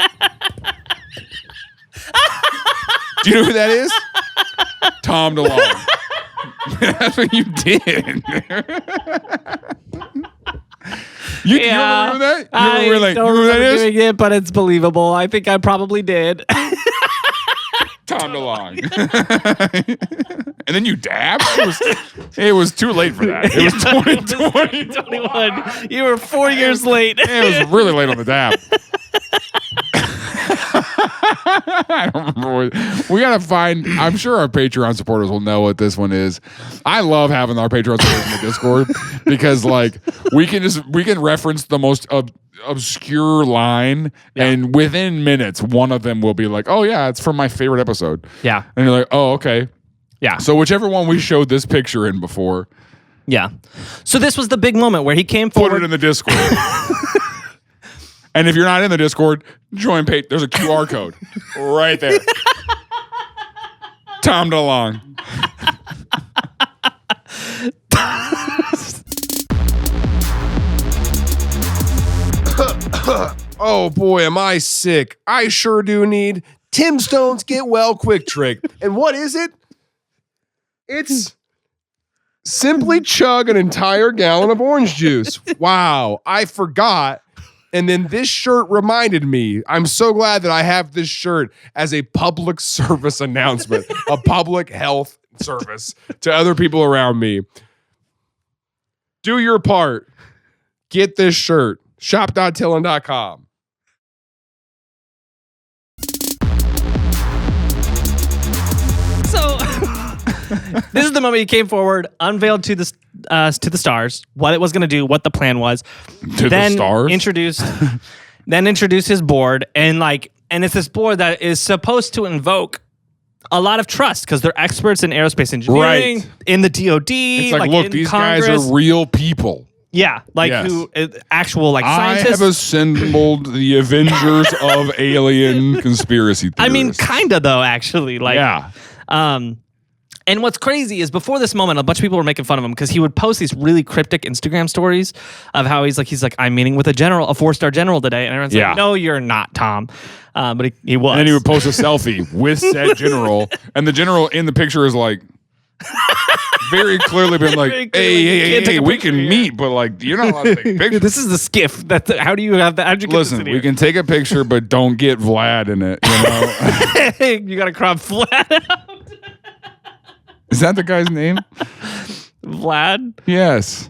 Do you know who that is? Tom DeLonge. That's what you did. You remember that? You I remember, like, don't you know who that remember is? doing it, but it's believable. I think I probably did. Tom DeLonge. And then you dabbed? It was too late for that. It was 2020. 21. You were 4 years late. It was really late on the dab. I don't remember what, we gotta find. I'm sure our Patreon supporters will know what this one is. I love having our Patreon supporters in the Discord because like we can reference the most obscure line and within minutes one of them will be like, oh yeah, it's from my favorite episode. Yeah. And you're like, oh okay. Yeah. So whichever one we showed this picture in before, Yeah. So this was the big moment where he came put forward. it in the Discord. And if you're not in the Discord, join Pate. There's a QR code right there. Tom DeLonge. Oh boy, am I sick. I sure do need Tim Stone's Get Well Quick Trick. And what is it? It's Simply chug an entire gallon of orange juice. Wow, I forgot. And then this shirt reminded me. I'm so glad that I have this shirt as a public service announcement, a public health service to other people around me. Do your part. Get this shirt. Shop.tilln.com. So this is the moment he came forward, unveiled to the stars what it was going to do, what the plan was. To the stars? Introduced his board, and it's this board that is supposed to invoke a lot of trust because they're experts in aerospace engineering, Right. in the DoD. It's like, look, in these Congress. guys are real people. Yeah, Yes. who actual I scientists. have assembled the Avengers of alien conspiracy theorists. I mean, kinda though, actually. Yeah. And what's crazy is before this moment, a bunch of people were making fun of him because he would post these really cryptic Instagram stories of how he's like, I'm meeting with a 4-star general today. And everyone's like, no, you're not, Tom. But he was. And then he would post a selfie with said general, and the general in the picture is like, very clearly been like, Very clearly, hey, we can meet, but like, you're not allowed to take pictures. This is the skiff. How do you have that? How'd you get Listen, this in we can take a picture, but don't get Vlad in it. You know? You got to crop flat out. Is that the guy's name? Vlad Yes.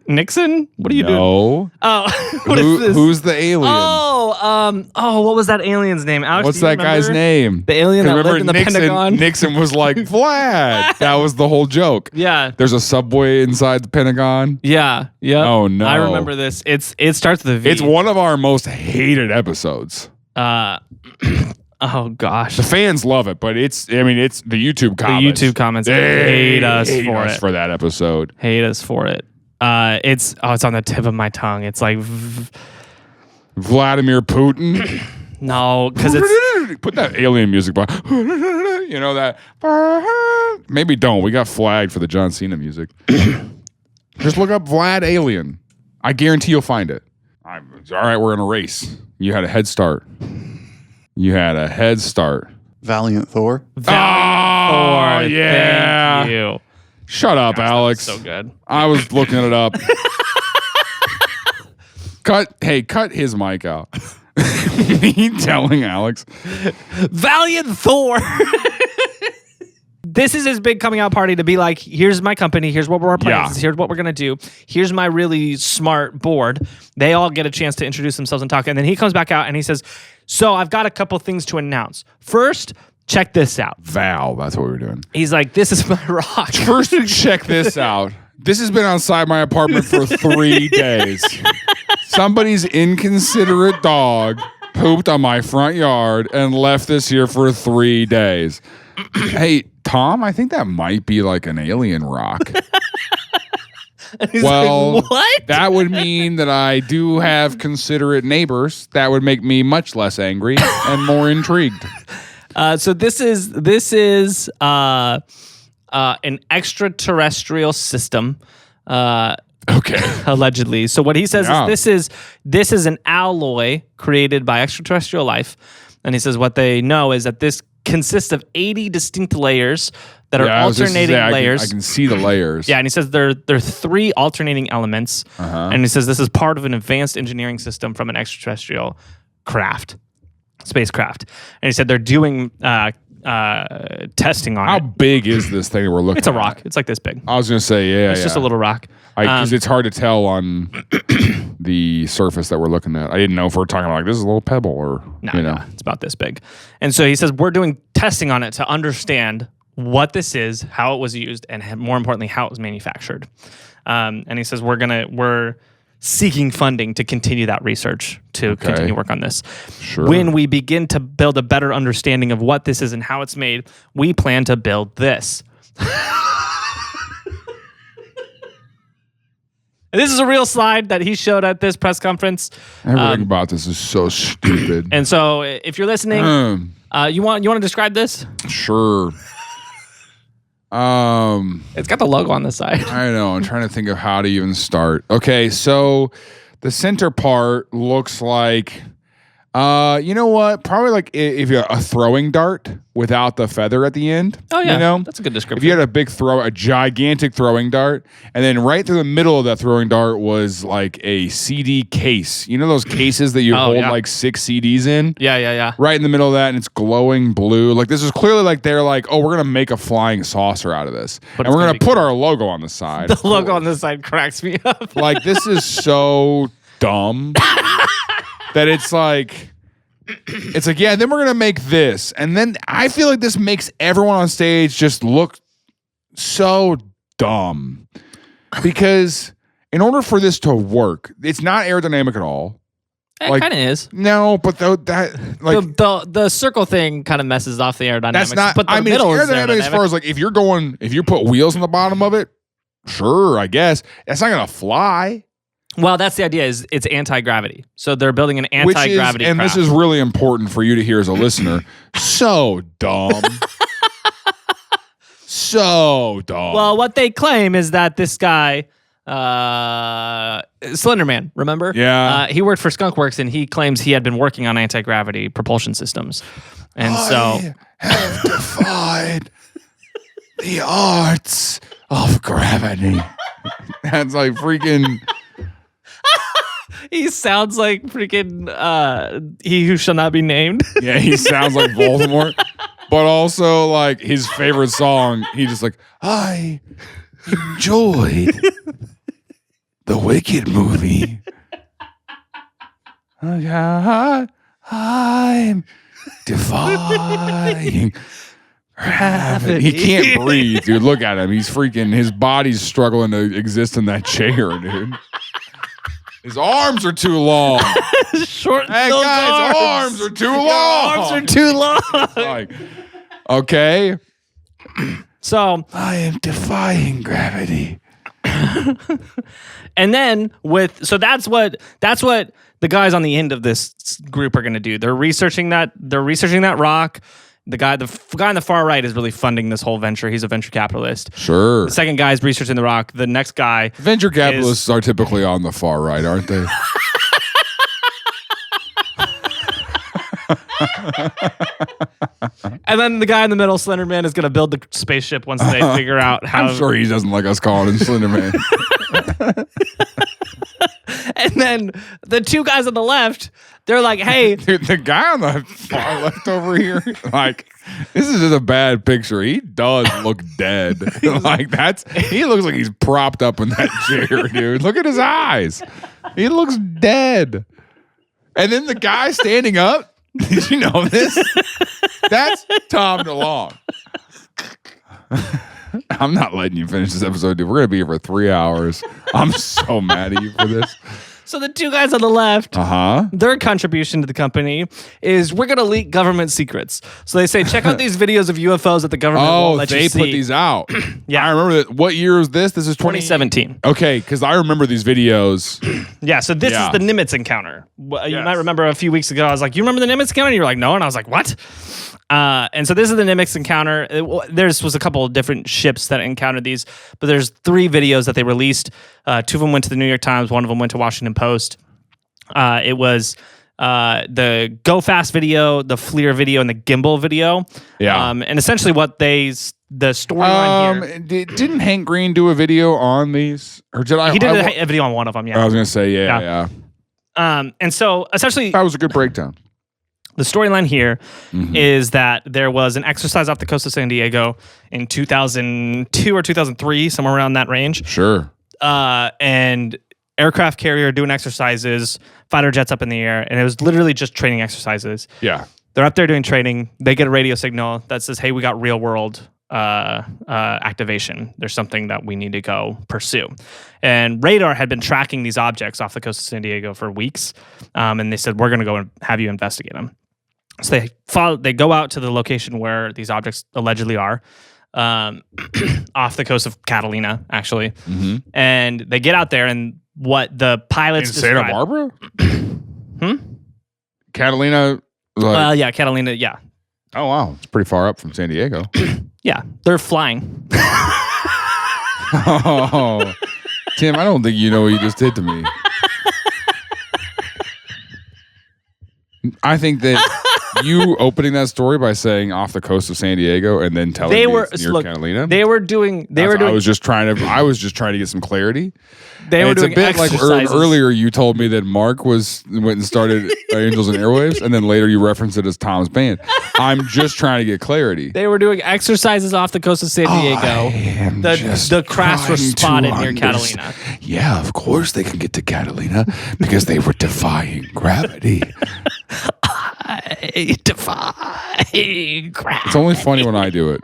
Nixon? What are you doing? No. Oh, what is this? Who's the alien? What was that alien's name? Alex, What's do you that guy's remember? name? The alien that Remember lived in the Nixon, Pentagon? Nixon was like, Vlad. That was the whole joke. Yeah. There's a subway inside the Pentagon. Yeah. Yeah. Oh, no. I remember this. It starts with a V. It's one of our most hated episodes. Oh gosh. The fans love it, but it's the YouTube comments. The YouTube comments They hate us hate for us it. for that episode. Hate us for it. It's on the tip of my tongue. It's like Vladimir Putin. no, because it's Put that alien music by. You know that. Maybe don't. We got flagged for the John Cena music. Just look up Vlad Alien. I guarantee you'll find it. All right, we're in a race. You had a head start. Valiant Thor. Oh, yeah. Thank you. Shut up, Gosh, Alex. so good. I was looking it up. Cut his mic out. Me telling Alex. Valiant Thor. This is his big coming out party to be like, here's my company, here's what our plans is, here's what we're gonna do, here's my really smart board. They all get a chance to introduce themselves and talk, and then he comes back out and he says, so I've got a couple things to announce. First, check this out. Val, that's what we were doing. He's like, this is my rock. First, check this out. This has been outside my apartment for 3 days. Somebody's inconsiderate dog pooped on my front yard and left this here for 3 days. Hey, Tom, I think that might be like an alien rock. Well, like, what? That would mean that I do have considerate neighbors. That would make me much less angry and more intrigued. So this is an extraterrestrial system. Okay. Allegedly. So what he says is this is an alloy created by extraterrestrial life, and he says what they know is that this consists of 80 distinct layers that are alternating layers. I can see the layers. Yeah, and he says there are 3 alternating elements, and he says this is part of an advanced engineering system from an extraterrestrial spacecraft. And he said they're doing testing on How it. big is this thing that we're looking at? It's a rock. It's like this big. I was going to say, It's just a little rock. Because it's hard to tell on the surface that we're looking at. I didn't know if we're talking about like this is a little pebble or No, it's about this big. And so he says we're doing testing on it to understand what this is, how it was used, and more importantly, how it was manufactured. And he says we're seeking funding to continue that research, to continue work on this. Sure. When we begin to build a better understanding of what this is and how it's made, we plan to build this. And this is a real slide that he showed at this press conference. Everything about this is so stupid. And so if you're listening, you want to describe this? Sure. It's got the logo on the side. I know. I'm trying to think of how to even start. Okay, so the center part looks like You know what? Probably like if you're a throwing dart without the feather at the end. Oh yeah, you know? that's a good description. If you had a gigantic throwing dart, and then right through the middle of that throwing dart was like a CD case. You know those cases that you hold like 6 CDs in? Yeah. Right in the middle of that, and it's glowing blue. Like this is clearly like they're like, oh, we're gonna make a flying saucer out of this, and we're gonna put our logo on the side. The logo on the side cracks me up. Like this is so dumb that it's like, yeah, then we're gonna make this, and then I feel like this makes everyone on stage just look so dumb because in order for this to work, it's not aerodynamic at all. It Like, kind of is. No, but that like the circle thing kind of messes off the aerodynamics. that's not. But the I mean, it's middle is aerodynamic as far as like if you put wheels on the bottom of it, sure, I guess that's not gonna fly. Well, that's the idea. Is it's anti-gravity, so they're building an anti-gravity and craft. this is really important for you to hear as a listener. So dumb. So dumb. Well, what they claim is that this guy, Slender Man, remember? Yeah. He worked for Skunk Works, and he claims he had been working on anti-gravity propulsion systems. And I have defied the arts of gravity. That's like freaking. he sounds like freaking He Who Shall Not Be Named. Yeah, he sounds like Voldemort. But also, like, his favorite song, he just like, I enjoyed the Wicked movie. I'm defying gravity. He can't breathe, dude. Look at him. He's freaking, his body's struggling to exist in that chair, dude. His arms are too long. Short. Hey, those guys, arms are too long. Your arms are too long. Like, okay. So I am defying gravity. and then that's what the guys on the end of this group are going to do. They're researching that rock. The guy on the far right is really funding this whole venture. He's a venture capitalist. Sure. The second guy is researching the rock. The next guy, Venture capitalists are typically on the far right, aren't they? and then the guy in the middle, Slender Man, is going to build the spaceship once they figure out how. I'm sure he doesn't like us calling him Slender Man. And then the two guys on the left, they're like, hey. Dude, the guy on the far left over here, like, this is just a bad picture. He does look dead. Like, he looks like he's propped up in that chair, dude. Look at his eyes. He looks dead. And then the guy standing up, did you know this? That's Tom DeLonge. I'm not letting you finish this episode, dude. We're going to be here for 3 hours. I'm so mad at you for this. So the two guys on the left, their contribution to the company is we're going to leak government secrets. So they say, check out these videos of UFOs that the government won't let you see. They put these out. Yeah. I remember that. What year is this? This is 2017. Okay, because I remember these videos. Yeah, so this is the Nimitz encounter. You might remember a few weeks ago, I was like, you remember the Nimitz encounter? And you were like, no. And I was like, what? And so this is the Nimitz encounter. There's was a couple of different ships that encountered these, but there's 3 videos that they released. 2 of them went to the New York Times. 1 of them went to Washington Post. It was the Go Fast video, the FLIR video, and the Gimbal video. Yeah. And essentially what the storyline here. Didn't Hank Green do a video on these? Or did I? He did a video on one of them, yeah. I was going to say, yeah. And so essentially. That was a good breakdown. The storyline here is that there was an exercise off the coast of San Diego in 2002 or 2003, somewhere around that range. Sure. And aircraft carrier doing exercises, fighter jets up in the air, and it was literally just training exercises. Yeah. They're up there doing training. They get a radio signal that says, hey, we got real world activation. There's something that we need to go pursue. And radar had been tracking these objects off the coast of San Diego for weeks. And they said, we're going to go and have you investigate them. So they go out to the location where these objects allegedly are, off the coast of Catalina, actually. And they get out there, and what the pilots in Santa Barbara? Catalina? Yeah, Catalina, yeah. Oh, wow. It's pretty far up from San Diego. Yeah, they're flying. Oh, Tim, I don't think you know what you just did to me. I think that you opening that story by saying off the coast of San Diego and then telling me it's near Catalina. They were doing. I was just trying to get some clarity. They were it's doing a bit like exercises. earlier you told me that Mark went and started Angels and Airwaves, and then later you referenced it as Tom's band. I'm just trying to get clarity. They were doing exercises off the coast of San Diego. The crafts were spotted near Catalina. Yeah, of course they can get to Catalina because they were defying gravity. I defy gravity. It's only funny when I do it.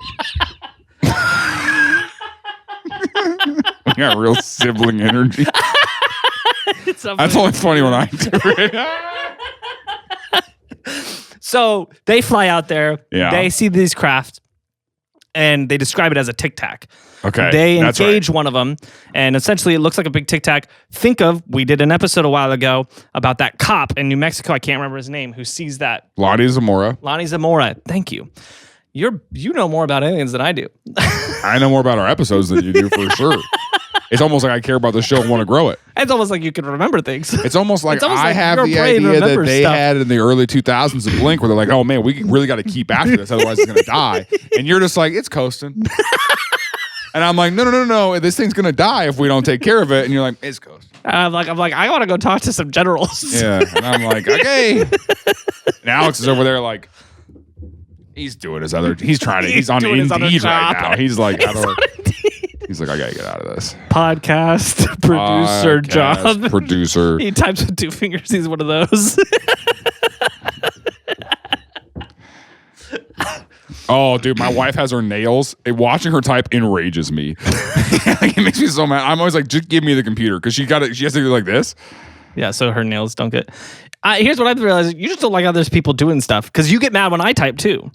We got real sibling energy. That's only funny when I do it. So they fly out there. Yeah. They see these crafts, and they describe it as a tic tac. Okay, They that's engage right. one of them, and essentially it looks like a big tic tac. We did an episode a while ago about that cop in New Mexico. I can't remember his name. Who sees that? Lonnie Zamora. Lonnie Zamora. Thank you. You know more about aliens than I do. I know more about our episodes than you do for sure. It's almost like I care about the show and want to grow it. It's almost like you can remember things. It's almost like I have your the brain idea that remembers they stuff. had in the early 2000s of Blink where they're like, oh man, we really got to keep after this, otherwise it's going to die. And you're just like, it's coasting. And I'm like, no, this thing's going to die if we don't take care of it. And you're like, it's coasting. I'm like, I want to go talk to some generals. Yeah. And I'm like, okay. And Alex is over there like, he's on doing his other Indeed right job. now. He's like, he's like, I got to get out of this. Podcast producer Podcast job. Producer. He types with 2 fingers. He's one of those. Oh, dude, my wife has her nails. Watching her type enrages me. It makes me so mad. I'm always like, just give me the computer because she has to do like this. Yeah, so her nails don't get. Here's what I've realized: you just don't like how there's people doing stuff because you get mad when I type too.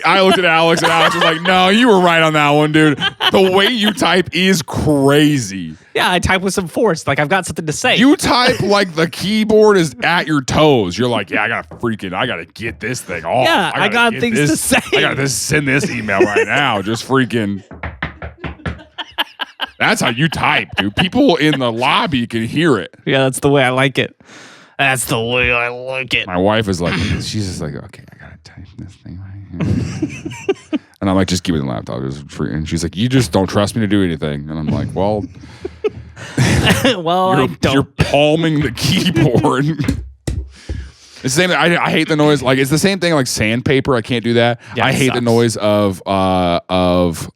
I looked at Alex and Alex was like, no, you were right on that one, dude. The way you type is crazy. Yeah, I type with some force, like I've got something to say. You type like the keyboard is at your toes. You're like, yeah, I gotta get this thing off. Yeah, I got things to say. I gotta send this email right now. Just freaking. That's how you type, dude. People in the lobby can hear it. Yeah, that's the way I like it. That's the way I like it. My wife is like, she's just like, okay, I gotta type this thing right here. And I'm like, just give me the laptop. It's free. And she's like, you just don't trust me to do anything. And I'm like, well, well, I don't. You're palming the keyboard. It's the same. I hate the noise. Like it's the same thing. Like sandpaper. I can't do that. Yeah, I hate the noise of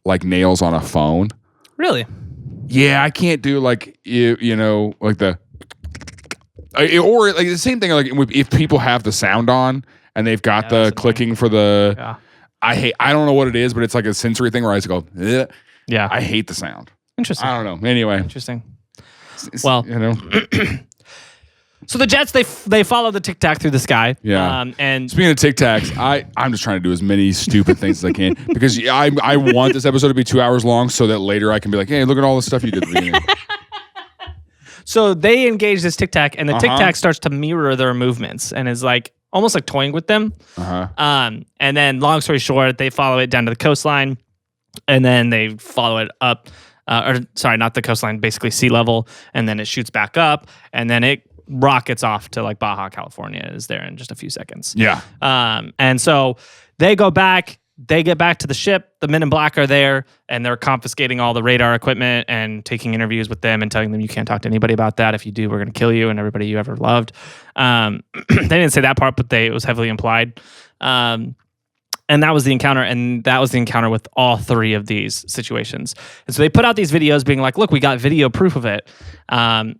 like nails on a phone. Really? Yeah, I can't do like you know like the or like the same thing. Like if people have the sound on and they've got the clicking for the. Yeah. I don't know what it is, but it's like a sensory thing where I just go. Ugh. Yeah. I hate the sound. Interesting. I don't know. Anyway. Interesting. Well, you know. So the Jets they follow the Tic Tac through the sky. Yeah. And speaking of Tic Tacs, I'm just trying to do as many stupid things as I can because I want this episode to be 2 hours long so that later I can be like, hey, look at all the stuff you did at the beginning. So they engage this Tic Tac, and the Tic Tac starts to mirror their movements and is like almost like toying with them. And then, long story short, they follow it down to the coastline, and then they follow it up. Or sorry, not the coastline, basically sea level, and then it shoots back up, and then it rockets off to like Baja California. Is there in just a few seconds. Yeah. And so they go back. They get back to the ship. The Men in Black are there, and they're confiscating all the radar equipment and taking interviews with them and telling them you can't talk to anybody about that. If you do, we're going to kill you and everybody you ever loved. They didn't say that part, but it was heavily implied. And that was the encounter, and that was the encounter with all three of these situations. And so they put out these videos being like, look, we got video proof of it. And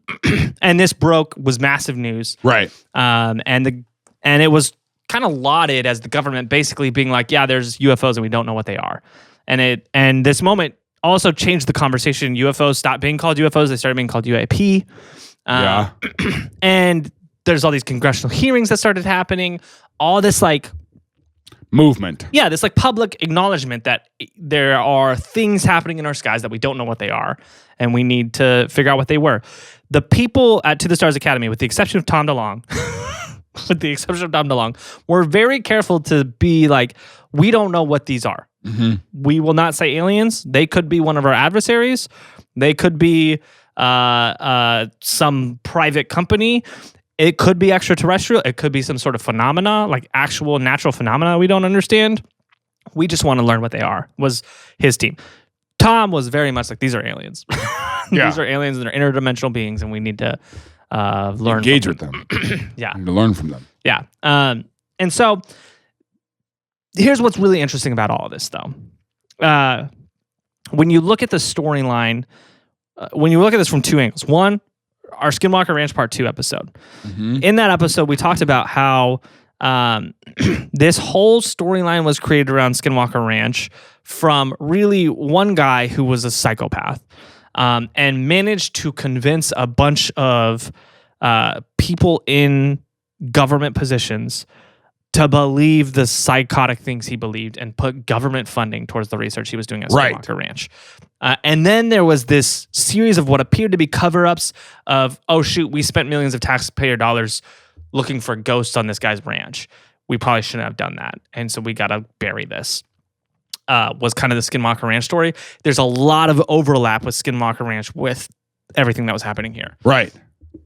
this was massive news. Right. And it was kind of lauded as the government basically being like, yeah, there's UFOs and we don't know what they are. And this moment also changed the conversation. UFOs stopped being called UFOs. They started being called UAP. Yeah. And there's all these congressional hearings that started happening. All this like movement. Yeah, this like public acknowledgement that there are things happening in our skies that we don't know what they are, and we need to figure out what they were. The people at To the Stars Academy, with the exception of Tom DeLonge, were very careful to be like, we don't know what these are. Mm-hmm. We will not say aliens. They could be one of our adversaries. They could be some private company. It could be extraterrestrial. It could be some sort of phenomena, like actual natural phenomena we don't understand. We just want to learn what they are, was his team. Tom was very much like, these are aliens. These are aliens and they're interdimensional beings, and we need to learn. Engage with them. Yeah. We need to learn from them. Yeah. And so here's what's really interesting about all of this, though. When you look at the storyline, when you look at this from two angles. One, our Skinwalker Ranch Part 2 episode. Mm-hmm. In that episode, we talked about how this whole storyline was created around Skinwalker Ranch from really one guy who was a psychopath and managed to convince a bunch of people in government positions to believe the psychotic things he believed and put government funding towards the research he was doing at Skinwalker Ranch. And then there was this series of what appeared to be cover-ups of, oh shoot, we spent millions of taxpayer dollars looking for ghosts on this guy's ranch. We probably shouldn't have done that. And so we got to bury this. Was kind of the Skinwalker Ranch story. There's a lot of overlap with Skinwalker Ranch with everything that was happening here. Right.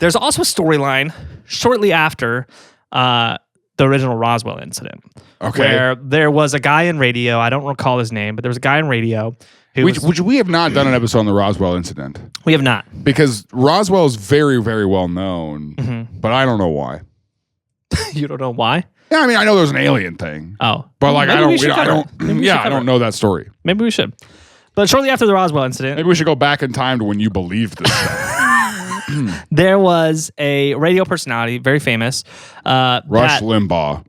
There's also a storyline shortly after the original Roswell incident. Okay. Where there was a guy in radio, I don't recall his name, but there was a guy in radio who Which we have not done an episode on the Roswell incident. We have not. Because Roswell is very, very well known, but I don't know why. You don't know why? Yeah, I mean, I know there's an alien thing. Oh. But like, Maybe I we should cover don't it. Maybe we should I cover don't it. know that story. Maybe we should. But shortly after the Roswell incident, Maybe we should go back in time to when you believed this stuff. there was a radio personality, very famous, Rush Limbaugh.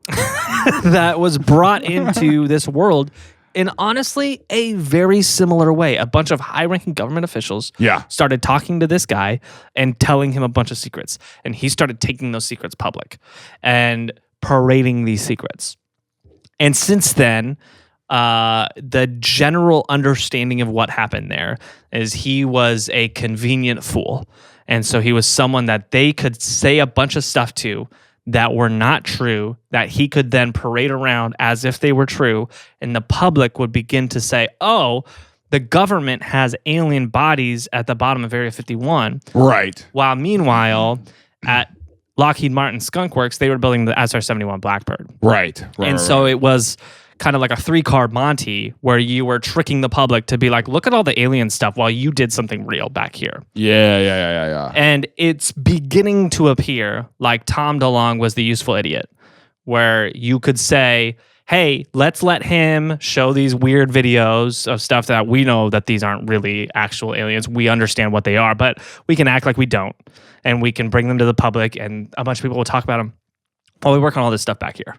that was brought into this world in honestly a very similar way. A bunch of high-ranking government officials started talking to this guy and telling him a bunch of secrets. And he started taking those secrets public and parading these secrets. And since then, the general understanding of what happened there is he was a convenient fool. And so he was someone that they could say a bunch of stuff to that were not true, that he could then parade around as if they were true, and the public would begin to say, oh, the government has alien bodies at the bottom of Area 51. Right. While meanwhile, at Lockheed Martin Skunk Works, they were building the SR-71 Blackbird. Right. And so it was kind of like a 3-card Monty where you were tricking the public to be like, look at all the alien stuff while you did something real back here. Yeah. And it's beginning to appear like Tom DeLonge was the useful idiot, where you could say, hey, let's let him show these weird videos of stuff that we know that these aren't really actual aliens. We understand what they are, but we can act like we don't. And we can bring them to the public, and a bunch of people will talk about them while we work on all this stuff back here.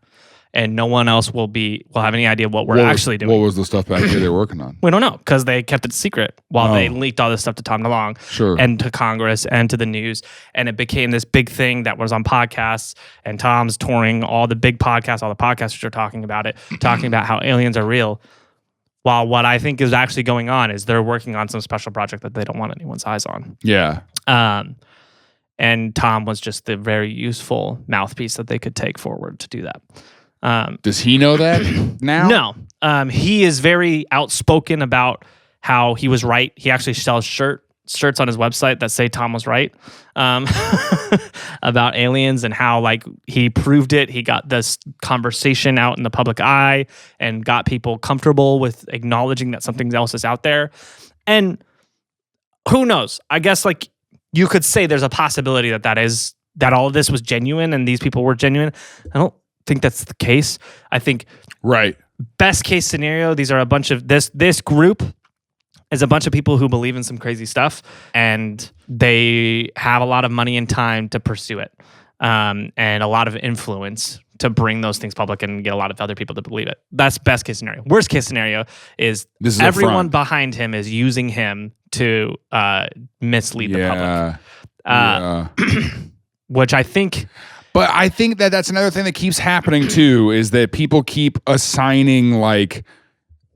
And no one else will have any idea what we're actually doing. What was the stuff back here they were working on? We don't know, because they kept it secret while they leaked all this stuff to Tom DeLonge and to Congress and to the news. And it became this big thing that was on podcasts, and Tom's touring all the big podcasts, all the podcasters are talking about it, talking about how aliens are real. While what I think is actually going on is they're working on some special project that they don't want anyone's eyes on. Yeah. And Tom was just the very useful mouthpiece that they could take forward to do that. Does he know that now? No. He is very outspoken about how he was right. He actually sells shirts on his website that say Tom was right about aliens and how like he proved it. He got this conversation out in the public eye and got people comfortable with acknowledging that something else is out there. And who knows? I guess like you could say there's a possibility that all of this was genuine and these people were genuine. I don't think that's the case. I think best case scenario, these are a bunch of this group is a bunch of people who believe in some crazy stuff and they have a lot of money and time to pursue it, and a lot of influence to bring those things public and get a lot of other people to believe it. That's best case scenario. Worst case scenario is everyone behind him is using him to mislead the public. Which I think... But I think that that's another thing that keeps happening too, is that people keep assigning like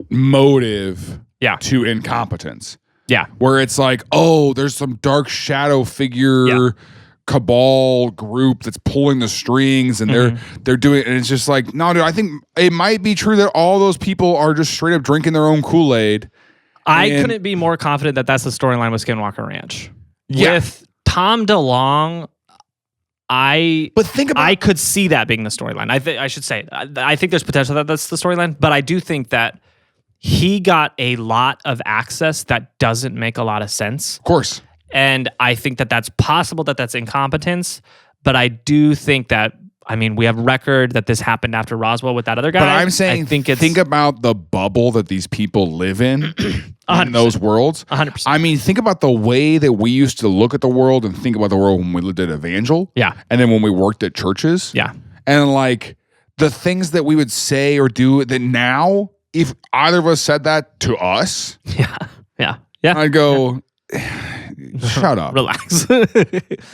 motive to incompetence. Yeah. Where it's like, oh, there's some dark shadow figure cabal group that's pulling the strings and they're doing it. And it's just like, no, dude, I think it might be true that all those people are just straight up drinking their own Kool-Aid. I couldn't be more confident that that's the storyline with Skinwalker Ranch. Yeah. With Tom DeLonge, But think about I could see that being the storyline. I should say I think there's potential that that's the storyline, but I do think that he got a lot of access that doesn't make a lot of sense. Of course. And I think that that's possible that that's incompetence, but I do think that, I mean, we have record that this happened after Roswell with that other guy. But I'm saying, I think think about the bubble that these people live in those worlds. 100%. I mean, think about the way that we used to look at the world and think about the world when we lived at Evangel. Yeah. And then when we worked at churches. Yeah. And like the things that we would say or do that now, if either of us said that to us, Yeah. I'd go, shut up. Relax.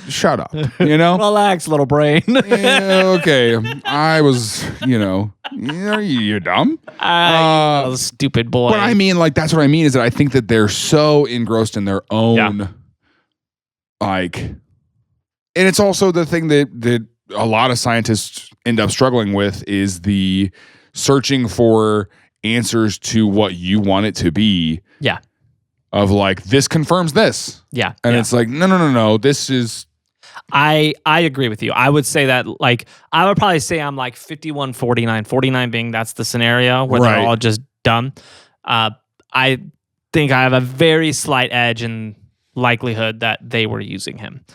Shut up. You know? Relax, little brain. Yeah, okay. I was, you're dumb. Stupid boy. But I mean, like, that's what I mean is that I think that they're so engrossed in their own, like, and it's also the thing that a lot of scientists end up struggling with is the searching for answers to what you want it to be. Yeah. Of like, this confirms this. Yeah. And it's like, no. This is. I agree with you. I would say that, like, I would probably say I'm like 51, 49. 49 being that's the scenario where they're all just dumb. I think I have a very slight edge in likelihood that they were using him.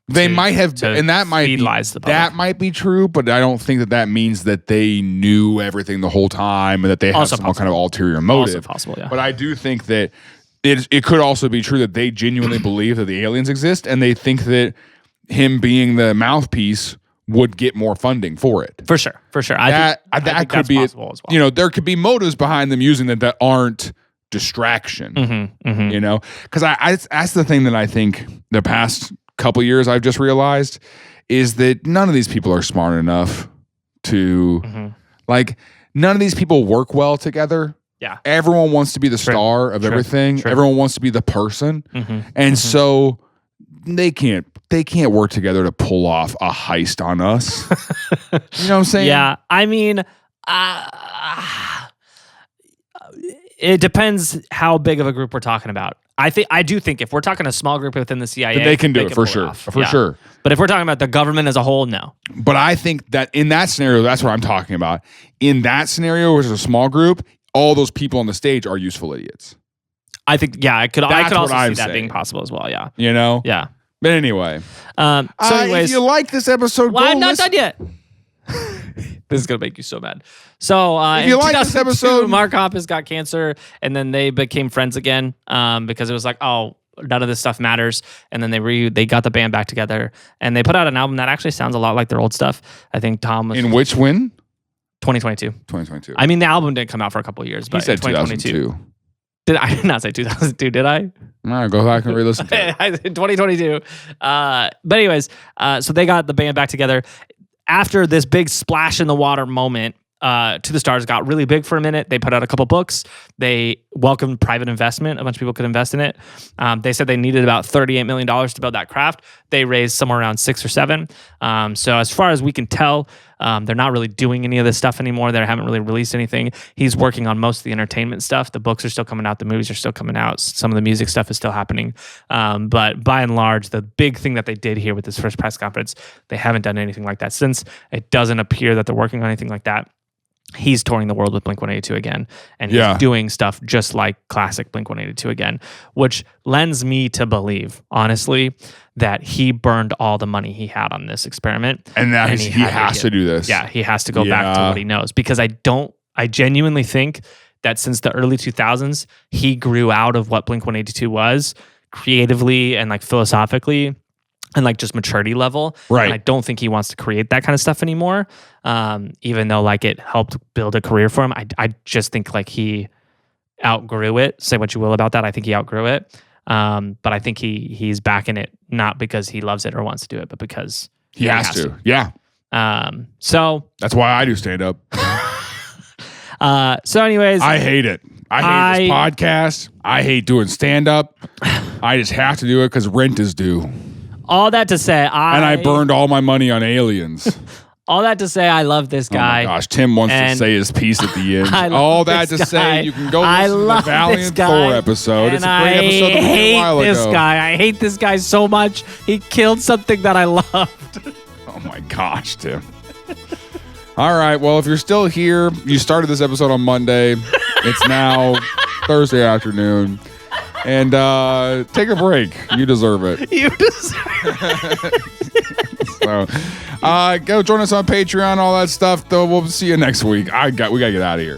They might have, and that might be true, but I don't think that means that they knew everything the whole time and that they have some kind of ulterior motive. Also possible, yeah. But I do think that it could also be true that they genuinely believe that the aliens exist, and they think that him being the mouthpiece would get more funding for it. For sure. I think could be possible as well. There could be motives behind them using that aren't distraction. Because that's the thing that I think the past couple years I've just realized is that none of these people are smart enough to like, none of these people work well together. Yeah. Everyone wants to be the star of everything. True. Everyone wants to be the person. And so they can't work together to pull off a heist on us. You know what I'm saying? Yeah. I mean, it depends how big of a group we're talking about. I do think if we're talking a small group within the CIA, then they can do it for sure. Sure. But if we're talking about the government as a whole, no. But I think that in that scenario, that's what I'm talking about. In that scenario, which is a small group, all those people on the stage are useful idiots. I think, I could also see that saying. being possible as well. Yeah. Yeah. But anyway. So anyways, if you like this episode, I'm not done yet. This is gonna make you so mad. So if you like this episode, Mark Hoppus got cancer, and then they became friends again because it was like, oh, none of this stuff matters. And then they got the band back together, and they put out an album that actually sounds a lot like their old stuff. I think Tom was in which win? 2022. 2022. I mean, the album didn't come out for a couple of years, but he said 2022. Did I not say 2002? Did I? All right, go back and re-listen to it. 2022. But anyways, so they got the band back together. After this big splash in the water moment, To the Stars got really big for a minute. They put out a couple books. They welcomed private investment. A bunch of people could invest in it. They said they needed about $38 million to build that craft. They raised somewhere around 6 or 7. So as far as we can tell, they're not really doing any of this stuff anymore. They haven't really released anything. He's working on most of the entertainment stuff. The books are still coming out. The movies are still coming out. Some of the music stuff is still happening. But by and large, the big thing that they did here with this first press conference, they haven't done anything like that since. It doesn't appear that they're working on anything like that. He's touring the world with Blink-182 again, and he's doing stuff just like classic Blink-182 again, which lends me to believe, honestly, that he burned all the money he had on this experiment. And that he has to do this. Yeah, he has to go back to what he knows, because I genuinely think that since the early 2000s, he grew out of what Blink-182 was creatively and like philosophically and like just maturity level. Right. And I don't think he wants to create that kind of stuff anymore. Even though like it helped build a career for him. I just think like he outgrew it. Say what you will about that. I think he outgrew it. But I think he's back in it, not because he loves it or wants to do it, but because he has to. Yeah. So that's why I do stand up. So anyways, I hate it. I hate this podcast. I hate doing stand up. I just have to do it because rent is due. All that to say, I burned all my money on aliens. All that to say, I love this guy. Oh my gosh, Tim wants to say his piece at the end. All that to say, you can go listen to the Valiant Thor episode. It's a great episode that we did a while ago. I hate this guy so much. He killed something that I loved. my gosh, Tim. All right. Well, if you're still here, you started this episode on Monday. It's now Thursday afternoon. And take a break. You deserve it. You deserve it. So, go join us on Patreon, all that stuff. Though we'll see you next week. We gotta get out of here.